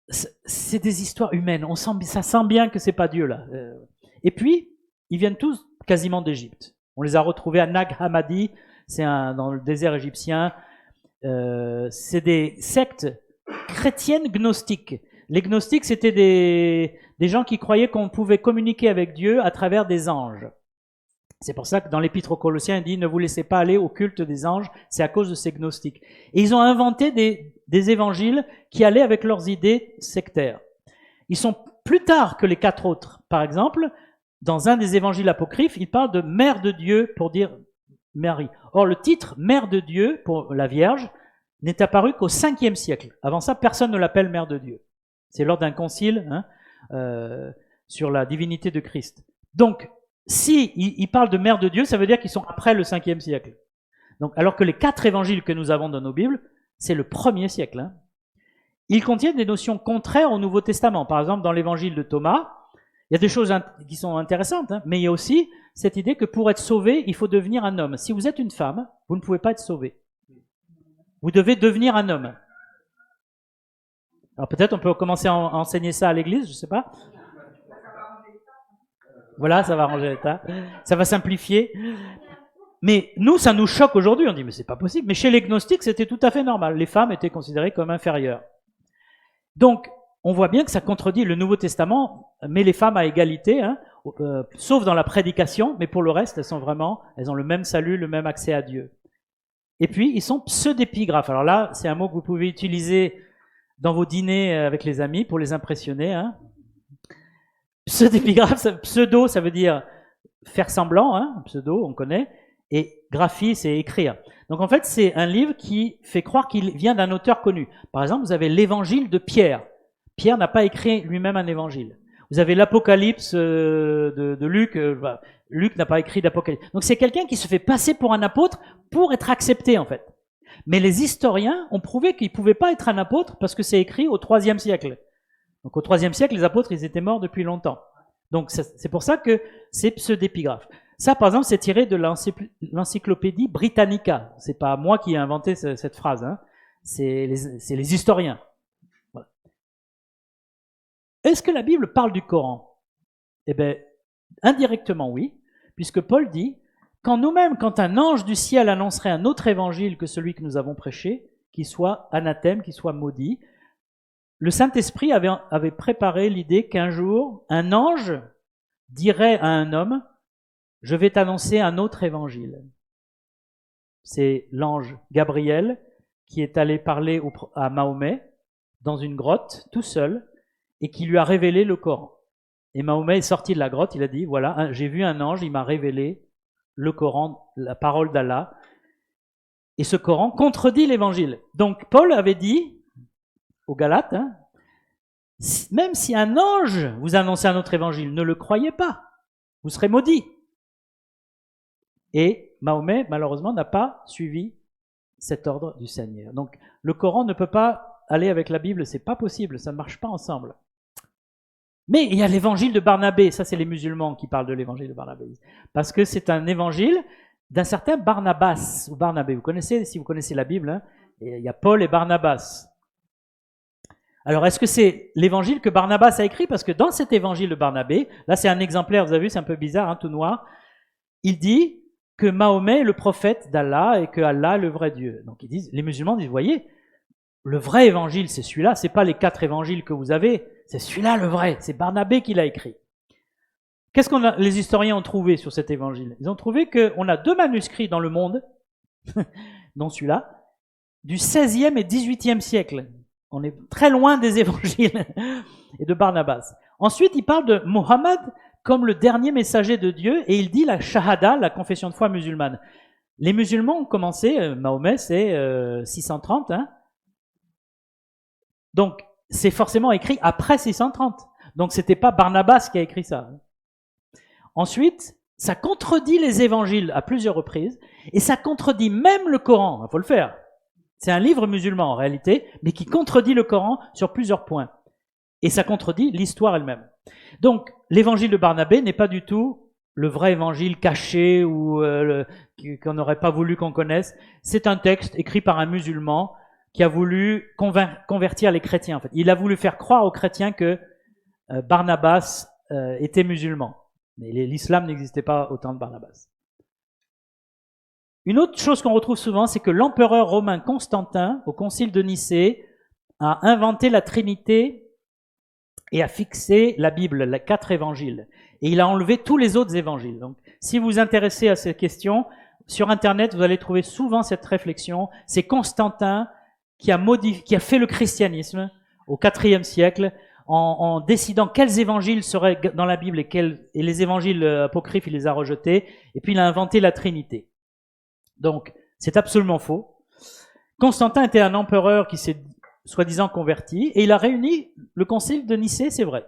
c'est des histoires humaines. Ça sent bien que c'est pas Dieu là. Et puis, ils viennent tous quasiment d'Égypte. On les a retrouvés à Nag Hammadi, dans le désert égyptien. C'est des sectes chrétiennes gnostiques. Les gnostiques, c'était des gens qui croyaient qu'on pouvait communiquer avec Dieu à travers des anges. C'est pour ça que dans l'Épître aux Colossiens, il dit « Ne vous laissez pas aller au culte des anges », c'est à cause de ces gnostiques. Et ils ont inventé des évangiles qui allaient avec leurs idées sectaires. Ils sont plus tard que les 4 autres. Par exemple, dans un des évangiles apocryphes, il parle de Mère de Dieu pour dire Marie. Or, le titre Mère de Dieu pour la Vierge n'est apparu qu'au 5e siècle. Avant ça, personne ne l'appelle Mère de Dieu. C'est lors d'un concile sur la divinité de Christ. Donc, si il parle de Mère de Dieu, ça veut dire qu'ils sont après le 5e siècle. Donc, alors que les 4 évangiles que nous avons dans nos Bibles, c'est le 1er siècle. Hein. Ils contiennent des notions contraires au Nouveau Testament. Par exemple, dans l'évangile de Thomas, il y a des choses qui sont intéressantes, hein, mais il y a aussi cette idée que pour être sauvé, il faut devenir un homme. Si vous êtes une femme, vous ne pouvez pas être sauvé. Vous devez devenir un homme. Alors peut-être on peut commencer à enseigner ça à l'église, je ne sais pas. Voilà, ça va arranger l'état. Ça va simplifier. Mais nous, ça nous choque aujourd'hui. On dit, mais c'est pas possible. Mais chez les gnostiques, c'était tout à fait normal. Les femmes étaient considérées comme inférieures. Donc, on voit bien que ça contredit le Nouveau Testament, met les femmes à égalité, hein, sauf dans la prédication, mais pour le reste, elles ont le même salut, le même accès à Dieu. Et puis, ils sont pseudépigraphes. Alors là, c'est un mot que vous pouvez utiliser dans vos dîners avec les amis pour les impressionner. Hein. Pseudépigraphe, pseudo, ça veut dire faire semblant, hein, pseudo, on connaît, et graphie, c'est écrire. Donc en fait, c'est un livre qui fait croire qu'il vient d'un auteur connu. Par exemple, vous avez l'évangile de Pierre. Pierre n'a pas écrit lui-même un évangile. Vous avez l'Apocalypse de Luc. Luc n'a pas écrit d'Apocalypse. Donc c'est quelqu'un qui se fait passer pour un apôtre pour être accepté en fait. Mais les historiens ont prouvé qu'il ne pouvait pas être un apôtre parce que c'est écrit au IIIe siècle. Donc au IIIe siècle, les apôtres, ils étaient morts depuis longtemps. Donc c'est pour ça que c'est pseudépigraphe. Ça, par exemple, c'est tiré de l'encyclopédie Britannica. C'est pas moi qui ai inventé cette phrase. Hein. C'est les historiens. Voilà. Est-ce que la Bible parle du Coran? Eh bien, indirectement, oui, puisque Paul dit « Quand un ange du ciel annoncerait un autre évangile que celui que nous avons prêché, qui soit anathème, qui soit maudit », le Saint-Esprit avait préparé l'idée qu'un jour, un ange dirait à un homme « Je vais t'annoncer un autre évangile ». C'est l'ange Gabriel qui est allé parler à Mahomet dans une grotte, tout seul, et qui lui a révélé le Coran. Et Mahomet est sorti de la grotte, il a dit « Voilà, j'ai vu un ange, il m'a révélé le Coran, la parole d'Allah. » Et ce Coran contredit l'évangile. Donc Paul avait dit aux Galates, hein, même si un ange vous annonçait un autre évangile, ne le croyez pas, vous serez maudits. Et Mahomet, malheureusement, n'a pas suivi cet ordre du Seigneur. Donc le Coran ne peut pas aller avec la Bible, c'est pas possible, ça ne marche pas ensemble. Mais il y a l'évangile de Barnabé, ça c'est les musulmans qui parlent de l'évangile de Barnabé, parce que c'est un évangile d'un certain Barnabas, ou Barnabé. Vous connaissez, si vous connaissez la Bible, hein, il y a Paul et Barnabas. Alors, est-ce que c'est l'évangile que Barnabas a écrit? Parce que dans cet évangile de Barnabé, là c'est un exemplaire, vous avez vu, c'est un peu bizarre, hein, tout noir, il dit que Mahomet est le prophète d'Allah et que Allah est le vrai Dieu. Donc ils disent, les musulmans disent, vous voyez, le vrai évangile c'est celui-là, c'est pas les 4 évangiles que vous avez, c'est celui-là le vrai, c'est Barnabé qui l'a écrit. Qu'est-ce que les historiens ont trouvé sur cet évangile? Ils ont trouvé qu'on a 2 manuscrits dans le monde, dont celui-là, du 16e et 18e siècle. On est très loin des évangiles et de Barnabas. Ensuite, il parle de Mohammed comme le dernier messager de Dieu et il dit la shahada, la confession de foi musulmane. Les musulmans ont commencé, Mahomet c'est 630, hein. Donc c'est forcément écrit après 630. Donc c'était pas Barnabas qui a écrit ça. Ensuite, ça contredit les évangiles à plusieurs reprises et ça contredit même le Coran. Il faut le faire. C'est un livre musulman en réalité, mais qui contredit le Coran sur plusieurs points. Et ça contredit l'histoire elle-même. Donc l'évangile de Barnabé n'est pas du tout le vrai évangile caché ou qu'on n'aurait pas voulu qu'on connaisse. C'est un texte écrit par un musulman qui a voulu convertir les chrétiens. En fait, il a voulu faire croire aux chrétiens que Barnabas était musulman. Mais l'islam n'existait pas au temps de Barnabas. Une autre chose qu'on retrouve souvent, c'est que l'empereur romain Constantin, au concile de Nicée, a inventé la Trinité et a fixé la Bible, les 4 évangiles. Et il a enlevé tous les autres évangiles. Donc, si vous vous intéressez à ces questions, sur Internet, vous allez trouver souvent cette réflexion. C'est Constantin qui a fait le christianisme au IVe siècle en décidant quels évangiles seraient dans la Bible et les évangiles apocryphes, il les a rejetés. Et puis, il a inventé la Trinité. Donc, c'est absolument faux. Constantin était un empereur qui s'est soi-disant converti et il a réuni le concile de Nicée, c'est vrai.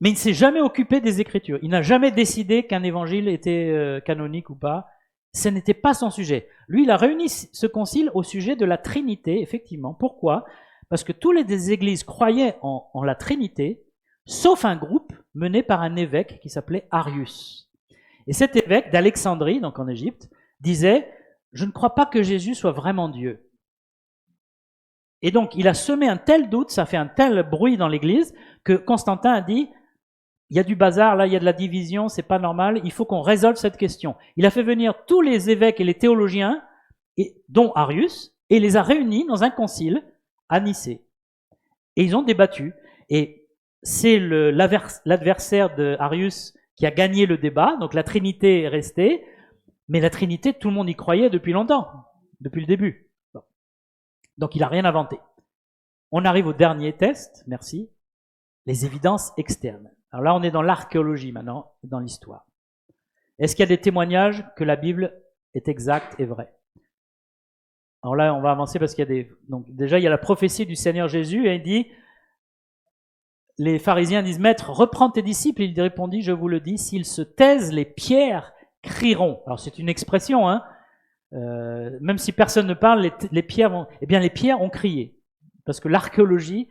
Mais il ne s'est jamais occupé des Écritures. Il n'a jamais décidé qu'un évangile était canonique ou pas. Ce n'était pas son sujet. Lui, il a réuni ce concile au sujet de la Trinité, effectivement. Pourquoi ? Parce que tous les églises croyaient en la Trinité, sauf un groupe mené par un évêque qui s'appelait Arius. Et cet évêque d'Alexandrie, donc en Égypte, disait « Je ne crois pas que Jésus soit vraiment Dieu ». Et donc, il a semé un tel doute, ça fait un tel bruit dans l'église, que Constantin a dit « Il y a du bazar, là, il y a de la division, c'est pas normal, il faut qu'on résolve cette question ». Il a fait venir tous les évêques et les théologiens, dont Arius, et les a réunis dans un concile à Nicée. Et ils ont débattu. Et c'est l'adversaire de Arius qui a gagné le débat, donc la Trinité est restée, mais la Trinité, tout le monde y croyait depuis longtemps, depuis le début. Bon. Donc il n'a rien inventé. On arrive au dernier test, merci, les évidences externes. Alors là, on est dans l'archéologie maintenant, dans l'histoire. Est-ce qu'il y a des témoignages que la Bible est exacte et vraie ? Alors là, on va avancer parce qu'il y a des... Donc déjà, il y a la prophétie du Seigneur Jésus et il dit... Les pharisiens disent « Maître, reprends tes disciples ». Il répondit « Je vous le dis, s'ils se taisent, les pierres crieront ». Alors c'est une expression, hein. Même si personne ne parle, les pierres vont... Eh bien, les pierres ont crié. Parce que l'archéologie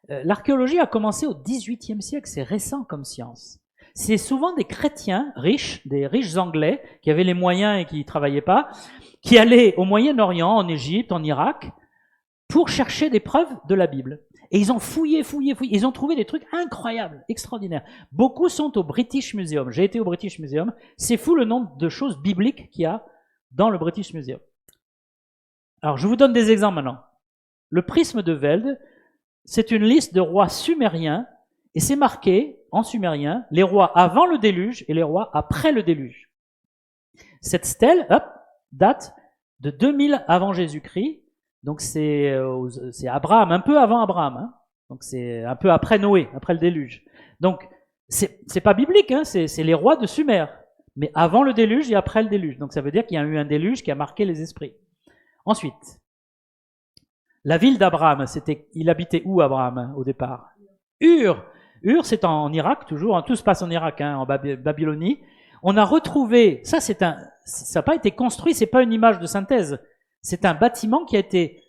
a commencé au XVIIIe siècle, c'est récent comme science. C'est souvent des chrétiens riches, des riches anglais, qui avaient les moyens et qui ne travaillaient pas, qui allaient au Moyen-Orient, en Égypte, en Irak, pour chercher des preuves de la Bible. Et ils ont fouillé. Ils ont trouvé des trucs incroyables, extraordinaires. Beaucoup sont au British Museum. J'ai été au British Museum. C'est fou le nombre de choses bibliques qu'il y a dans le British Museum. Alors, je vous donne des exemples maintenant. Le prisme de Veld, c'est une liste de rois sumériens et c'est marqué en sumérien les rois avant le déluge et les rois après le déluge. Cette stèle, date de 2000 avant Jésus-Christ. Donc c'est Abraham, un peu avant Abraham, hein. Donc c'est un peu après Noé, après le déluge. Donc c'est pas biblique, hein, c'est les rois de Sumer, mais avant le déluge et après le déluge. Donc ça veut dire qu'il y a eu un déluge qui a marqué les esprits. Ensuite, la ville d'Abraham, il habitait où Abraham au départ ? Ur, c'est en Irak toujours, hein, tout se passe en Irak, hein, en Babylonie. On a retrouvé, ça n'a pas été construit, c'est pas une image de synthèse. C'est un bâtiment qui a été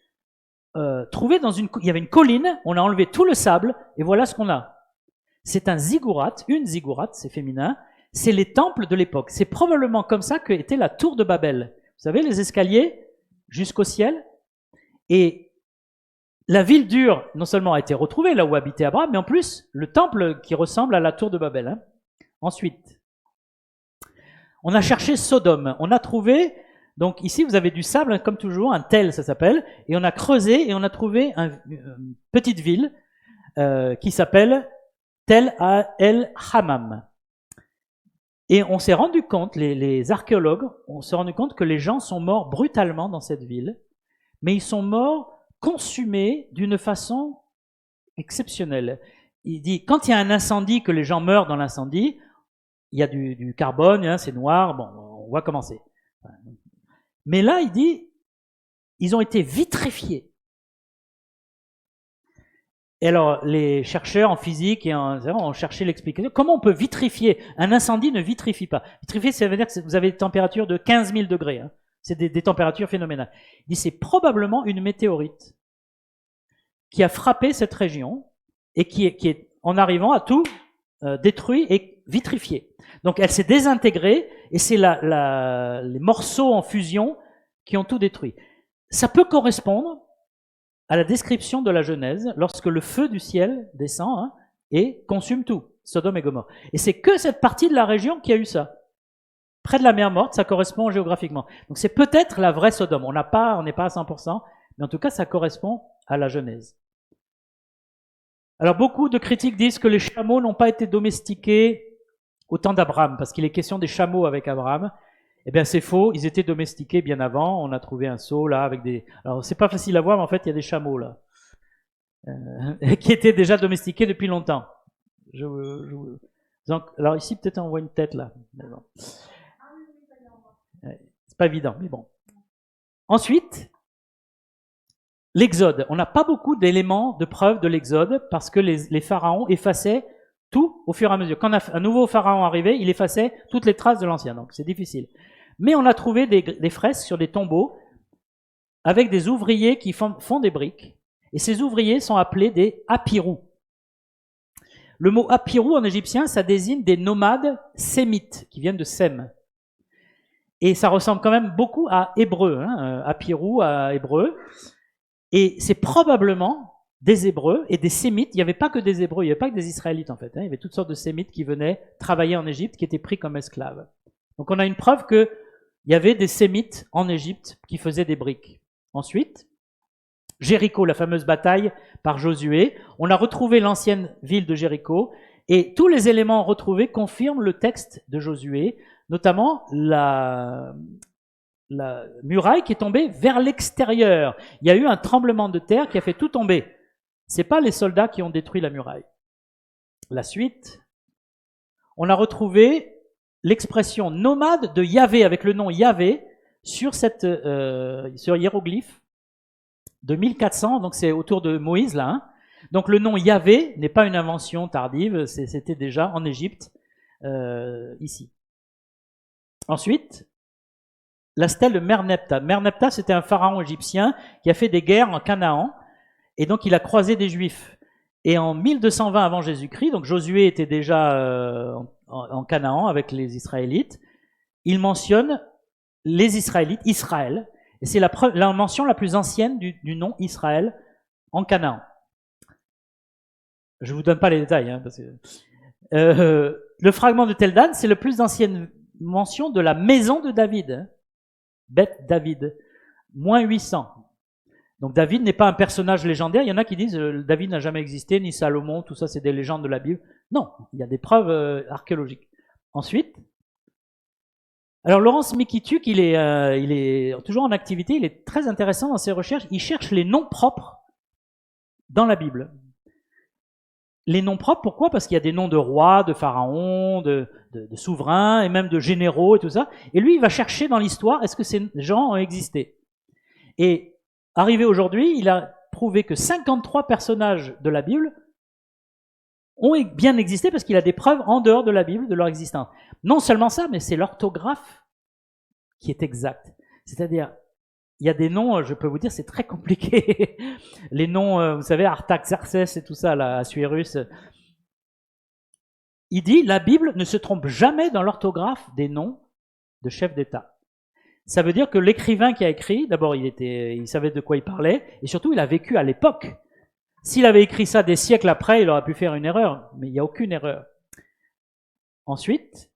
trouvé il y avait une colline, on a enlevé tout le sable, et voilà ce qu'on a. C'est un ziggurat, une ziggurat, c'est féminin, c'est les temples de l'époque. C'est probablement comme ça qu'était la tour de Babel. Vous savez, les escaliers jusqu'au ciel. Et la ville d'Ur, non seulement a été retrouvée, là où habitait Abraham, mais en plus, le temple qui ressemble à la tour de Babel. Hein. Ensuite, on a cherché Sodome. On a trouvé... Donc ici, vous avez du sable, comme toujours, un tel, ça s'appelle, et on a creusé et on a trouvé une petite ville qui s'appelle Tel el Hammam. Et on s'est rendu compte, les archéologues, on s'est rendu compte que les gens sont morts brutalement dans cette ville, mais ils sont morts consumés d'une façon exceptionnelle. Il dit, quand il y a un incendie, que les gens meurent dans l'incendie, il y a du carbone, hein, c'est noir, bon, on va commencer. Mais là, il dit, ils ont été vitrifiés. Et alors, les chercheurs en physique et ont cherché l'explication. Comment on peut vitrifier? Un incendie ne vitrifie pas. Vitrifier, ça veut dire que vous avez des températures de 15 000 degrés. Hein. C'est des températures phénoménales. Il dit, c'est probablement une météorite qui a frappé cette région et qui est en arrivant à tout détruit et vitrifié. Donc, elle s'est désintégrée et c'est les morceaux en fusion qui ont tout détruit. Ça peut correspondre à la description de la Genèse, lorsque le feu du ciel descend hein, et consume tout, Sodome et Gomorrhe. Et c'est que cette partie de la région qui a eu ça. Près de la mer Morte, ça correspond géographiquement. Donc c'est peut-être la vraie Sodome. On n'est pas à 100%, mais en tout cas, ça correspond à la Genèse. Alors beaucoup de critiques disent que les chameaux n'ont pas été domestiqués au temps d'Abraham, parce qu'il est question des chameaux avec Abraham. Eh bien, c'est faux. Ils étaient domestiqués bien avant. On a trouvé un seau là avec des. Alors, c'est pas facile à voir, mais en fait, il y a des chameaux là qui étaient déjà domestiqués depuis longtemps. Donc, alors ici, peut-être on voit une tête là. Bon. C'est pas évident, mais bon. Ensuite, l'Exode. On n'a pas beaucoup d'éléments de preuve de l'Exode parce que les pharaons effaçaient tout au fur et à mesure. Quand un nouveau pharaon arrivait, il effaçait toutes les traces de l'ancien. Donc, c'est difficile. Mais on a trouvé des fresques sur des tombeaux avec des ouvriers qui font des briques. Et ces ouvriers sont appelés des apirous. Le mot apirou en égyptien, ça désigne des nomades sémites qui viennent de Sem. Et ça ressemble quand même beaucoup à hébreu, hein, apirou à hébreu. Et c'est probablement des hébreux et des sémites. Il n'y avait pas que des hébreux, il n'y avait pas que des israélites en fait. Hein. Il y avait toutes sortes de sémites qui venaient travailler en Égypte, qui étaient pris comme esclaves. Donc on a une preuve qu'il y avait des sémites en Égypte qui faisaient des briques. Ensuite, Jéricho, la fameuse bataille par Josué. On a retrouvé l'ancienne ville de Jéricho et tous les éléments retrouvés confirment le texte de Josué, notamment la muraille qui est tombée vers l'extérieur. Il y a eu un tremblement de terre qui a fait tout tomber. Ce n'est pas les soldats qui ont détruit la muraille. La suite, on a retrouvé l'expression nomade de Yahvé, avec le nom Yahvé, sur hiéroglyphe de 1400, donc c'est autour de Moïse là. Hein. Donc le nom Yahvé n'est pas une invention tardive, c'était déjà en Égypte, ici. Ensuite, la stèle de Merneptah. Merneptah, c'était un pharaon égyptien qui a fait des guerres en Canaan, et donc il a croisé des Juifs. Et en 1220 avant Jésus-Christ, donc Josué était déjà en Canaan avec les Israélites, il mentionne les Israélites, Israël, et c'est la mention la plus ancienne du nom Israël en Canaan. Je ne vous donne pas les détails, hein, parce que le fragment de Tel Dan, c'est la plus ancienne mention de la maison de David, hein, Beth David, moins 800. Donc David n'est pas un personnage légendaire. Il y en a qui disent David n'a jamais existé, ni Salomon, tout ça c'est des légendes de la Bible. Non, il y a des preuves archéologiques. Ensuite, alors Laurence Mikituk, il est toujours en activité, il est très intéressant dans ses recherches. Il cherche les noms propres dans la Bible. Les noms propres, pourquoi? Parce qu'il y a des noms de rois, de pharaons, de souverains, et même de généraux et tout ça. Et lui, il va chercher dans l'histoire, est-ce que ces gens ont existé? Et arrivé aujourd'hui, il a prouvé que 53 personnages de la Bible ont bien existé parce qu'il a des preuves en dehors de la Bible de leur existence. Non seulement ça, mais c'est l'orthographe qui est exacte. C'est-à-dire, il y a des noms, je peux vous dire, c'est très compliqué. Les noms, vous savez, Artaxerxès et tout ça, là, Assuérus. Il dit, la Bible ne se trompe jamais dans l'orthographe des noms de chefs d'État. Ça veut dire que l'écrivain qui a écrit, d'abord, il savait de quoi il parlait, et surtout, il a vécu à l'époque. S'il avait écrit ça des siècles après, il aurait pu faire une erreur, mais il n'y a aucune erreur. Ensuite,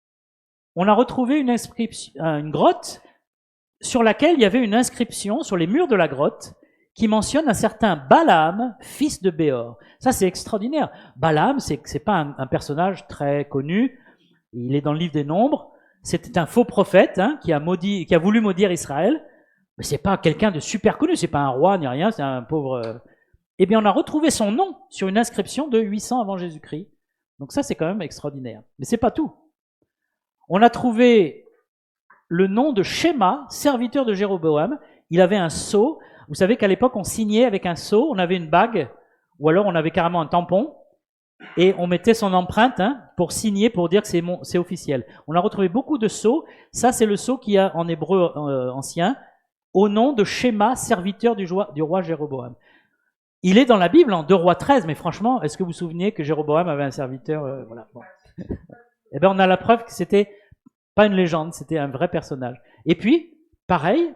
on a retrouvé une grotte sur laquelle il y avait une inscription sur les murs de la grotte qui mentionne un certain Balaam, fils de Béor. Ça, c'est extraordinaire. Balaam, c'est pas un personnage très connu. Il est dans le livre des Nombres. C'était un faux prophète hein, qui a voulu maudire Israël. Mais c'est pas quelqu'un de super connu, c'est pas un roi ni rien, c'est un pauvre... Eh bien, on a retrouvé son nom sur une inscription de 800 avant Jésus-Christ. Donc ça, c'est quand même extraordinaire. Mais c'est pas tout. On a trouvé le nom de Shéma, serviteur de Jéroboam. Il avait un sceau. Vous savez qu'à l'époque, on signait avec un sceau, on avait une bague, ou alors on avait carrément un tampon, et on mettait son empreinte pour signer, pour dire que c'est officiel. On a retrouvé beaucoup de sceaux. Ça, c'est le sceau qu'il y a en hébreu ancien, au nom de Shéma, serviteur du roi Jéroboam. Il est dans la Bible en 2 Rois 13, mais franchement, est-ce que vous vous souvenez que Jéroboam avait un serviteur voilà. Bon. Eh bien, on a la preuve que c'était pas une légende, c'était un vrai personnage. Et puis, pareil,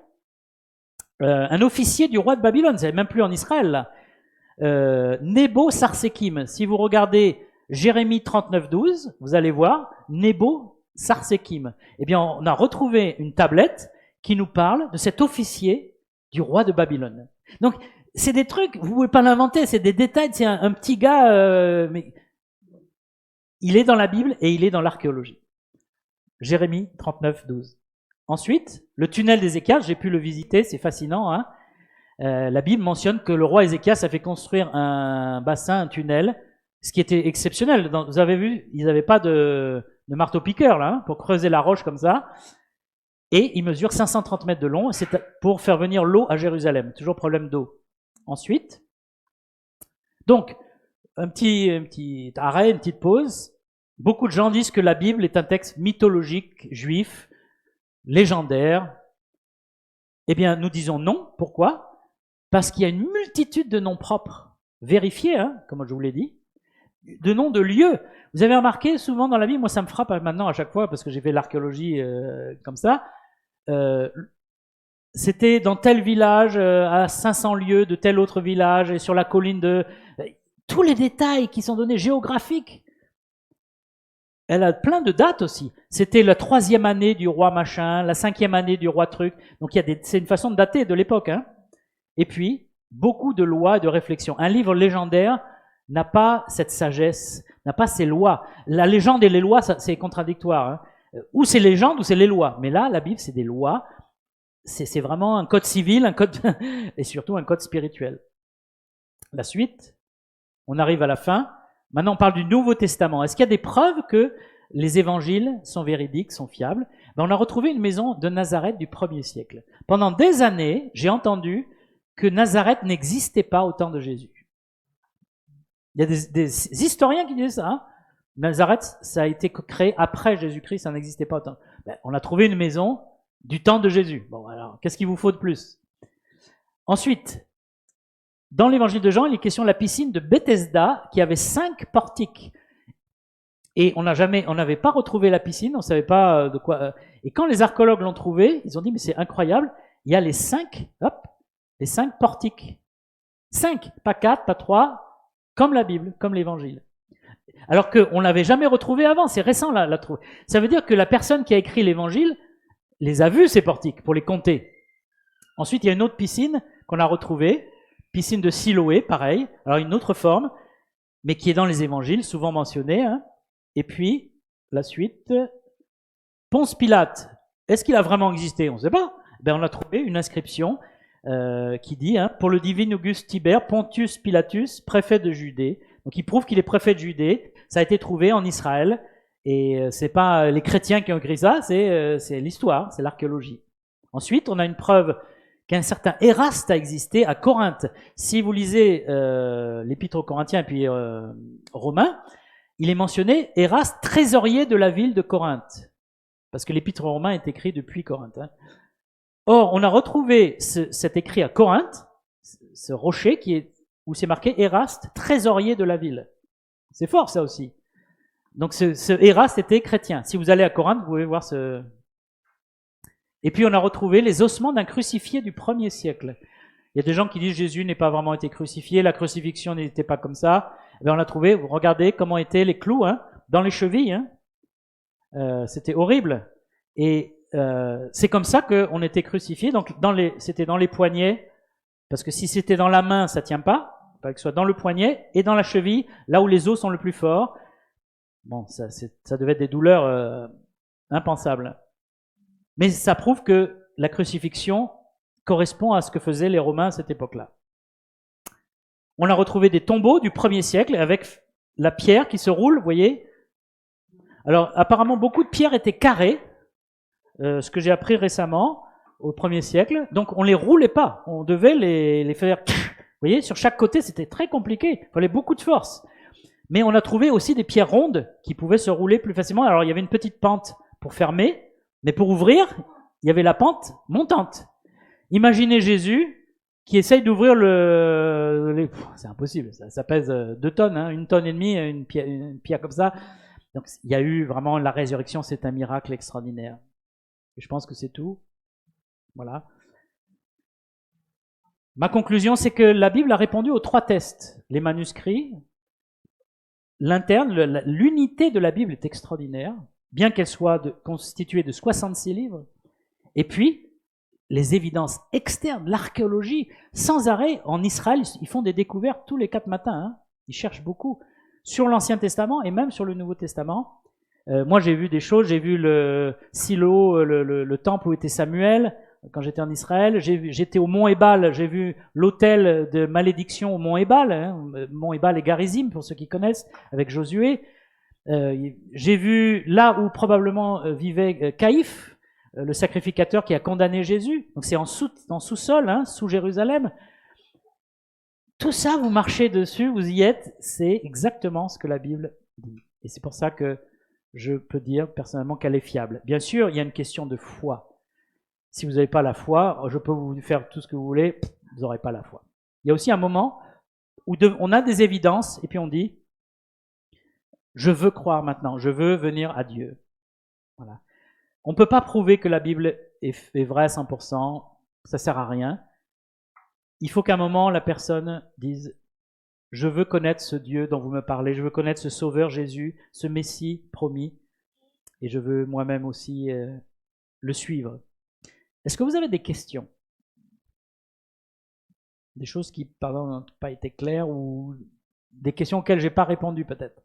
un officier du roi de Babylone, c'est même plus en Israël là, Nebo Sarsekim. Si vous regardez Jérémie 39:12, vous allez voir Nebo Sarsekim. Eh bien, on a retrouvé une tablette qui nous parle de cet officier du roi de Babylone. Donc, c'est des trucs, vous pouvez pas l'inventer, c'est des détails, c'est un petit gars, mais il est dans la Bible et il est dans l'archéologie. Jérémie 39:12. Ensuite, le tunnel d'Ézéchias, j'ai pu le visiter, c'est fascinant. Hein. La Bible mentionne que le roi Ézéchias a fait construire un bassin, un tunnel, ce qui était exceptionnel. Vous avez vu, ils n'avaient pas de marteau-piqueur là, pour creuser la roche comme ça. Et il mesure 530 mètres de long, c'est pour faire venir l'eau à Jérusalem. Toujours problème d'eau. Ensuite, donc, un petit arrêt, une petite pause. Beaucoup de gens disent que la Bible est un texte mythologique, juif, légendaire. Eh bien, nous disons non. Pourquoi ? Parce qu'il y a une multitude de noms propres, vérifiés, comme je vous l'ai dit, de noms de lieux. Vous avez remarqué, souvent dans la Bible, moi ça me frappe maintenant à chaque fois, parce que j'ai fait l'archéologie comme ça, c'était dans tel village, à 500 lieues de tel autre village, et sur la colline de... Tous les détails qui sont donnés, géographiques. Elle a plein de dates aussi. C'était la 3e année du roi machin, la 5e année du roi truc. Donc c'est une façon de dater de l'époque. Hein. Et puis, beaucoup de lois et de réflexions. Un livre légendaire n'a pas cette sagesse, n'a pas ces lois. La légende et les lois, c'est contradictoire. Hein. Ou c'est légende ou c'est les lois. Mais là, la Bible, c'est des lois. C'est vraiment un code civil, un code et surtout un code spirituel. La suite, on arrive à la fin. Maintenant, on parle du Nouveau Testament. Est-ce qu'il y a des preuves que les évangiles sont véridiques, sont fiables ? On a retrouvé une maison de Nazareth du 1er siècle. Pendant des années, j'ai entendu que Nazareth n'existait pas au temps de Jésus. Il y a des historiens qui disent ça. Hein. Nazareth, ça a été créé après Jésus-Christ, ça n'existait pas au temps. On a trouvé une maison du temps de Jésus. Bon, alors, qu'est-ce qu'il vous faut de plus ? Ensuite, dans l'évangile de Jean, il est question de la piscine de Bethesda qui avait 5 portiques. Et on n'avait pas retrouvé la piscine, on ne savait pas de quoi. Et quand les archéologues l'ont trouvé, ils ont dit, mais c'est incroyable, il y a les 5 portiques. 5, pas 4, pas 3, comme la Bible, comme l'évangile. Alors qu'on ne l'avait jamais retrouvé avant, c'est récent la trouver. Ça veut dire que la personne qui a écrit l'évangile les a vus, ces portiques, pour les compter. Ensuite, il y a une autre piscine qu'on a retrouvée, piscine de Siloé, pareil, alors une autre forme, mais qui est dans les évangiles, souvent mentionnée. Hein. Et puis, la suite, Ponce Pilate, est-ce qu'il a vraiment existé ? On ne sait pas. On a trouvé une inscription qui dit, pour le divin Auguste Tibère, Pontius Pilatus, préfet de Judée. Donc il prouve qu'il est préfet de Judée. Ça a été trouvé en Israël. Et c'est pas les chrétiens qui ont écrit ça, c'est l'histoire, c'est l'archéologie. Ensuite, on a une preuve qu'un certain Éraste a existé à Corinthe. Si vous lisez l'épître aux Corinthiens et puis Romains, il est mentionné Éraste, trésorier de la ville de Corinthe. Parce que l'épître aux Romains est écrit depuis Corinthe. Hein. Or, on a retrouvé cet écrit à Corinthe, ce rocher où c'est marqué Éraste, trésorier de la ville. C'est fort ça aussi. Donc ce Éraste était chrétien. Si vous allez à Corinthe, vous pouvez voir ce... Et puis on a retrouvé les ossements d'un crucifié du 1er siècle. Il y a des gens qui disent Jésus n'est pas vraiment été crucifié, la crucifixion n'était pas comme ça. On a trouvé, vous regardez comment étaient les clous dans les chevilles. C'était horrible. Et c'est comme ça qu'on était crucifié. Donc c'était dans les poignets, parce que si c'était dans la main, ça tient pas. Il fallait que ce soit dans le poignet et dans la cheville, là où les os sont le plus forts. Bon, ça devait être des douleurs impensables. Mais ça prouve que la crucifixion, correspond à ce que faisaient les Romains à cette époque-là. On a retrouvé des tombeaux du 1er siècle avec la pierre qui se roule, vous voyez. Alors apparemment beaucoup de pierres étaient carrées, ce que j'ai appris récemment au 1er siècle, donc on les roulait pas, on devait les faire, vous voyez, sur chaque côté, c'était très compliqué, il fallait beaucoup de force. Mais on a trouvé aussi des pierres rondes qui pouvaient se rouler plus facilement. Alors il y avait une petite pente pour fermer, mais pour ouvrir, il y avait la pente montante. Imaginez Jésus qui essaye d'ouvrir c'est impossible, ça pèse 2 tonnes, hein, 1,5 tonne, une pierre comme ça. Donc il y a eu vraiment la résurrection, c'est un miracle extraordinaire. Et je pense que c'est tout. Voilà. Ma conclusion, c'est que la Bible a répondu aux 3 tests. Les manuscrits, l'interne, l'unité de la Bible est extraordinaire, bien qu'elle soit constituée de 66 livres. Et puis, les évidences externes, l'archéologie, sans arrêt, en Israël, ils font des découvertes tous les 4 matins. Hein. Ils cherchent beaucoup sur l'Ancien Testament et même sur le Nouveau Testament. Moi, j'ai vu des choses, j'ai vu le Silo, le temple où était Samuel, quand j'étais en Israël. J'étais au Mont Ébal, j'ai vu l'autel de malédiction au Mont Ébal, hein, Mont Ébal et Garizim, pour ceux qui connaissent, avec Josué. J'ai vu là où probablement vivait Caïphe, le sacrificateur qui a condamné Jésus. Donc c'est en sous-sol, hein, sous Jérusalem. Tout ça, vous marchez dessus, vous y êtes, c'est exactement ce que la Bible dit. Et c'est pour ça que je peux dire personnellement qu'elle est fiable. Bien sûr, il y a une question de foi. Si vous n'avez pas la foi, je peux vous faire tout ce que vous voulez, vous n'aurez pas la foi. Il y a aussi un moment où on a des évidences et puis on dit, je veux croire maintenant, je veux venir à Dieu. Voilà. On ne peut pas prouver que la Bible est vraie à 100%, ça ne sert à rien. Il faut qu'à un moment, la personne dise « Je veux connaître ce Dieu dont vous me parlez, je veux connaître ce Sauveur Jésus, ce Messie promis, et je veux moi-même aussi le suivre. » Est-ce que vous avez des questions? Des choses qui, pardon, n'ont pas été claires ou des questions auxquelles je n'ai pas répondu peut-être?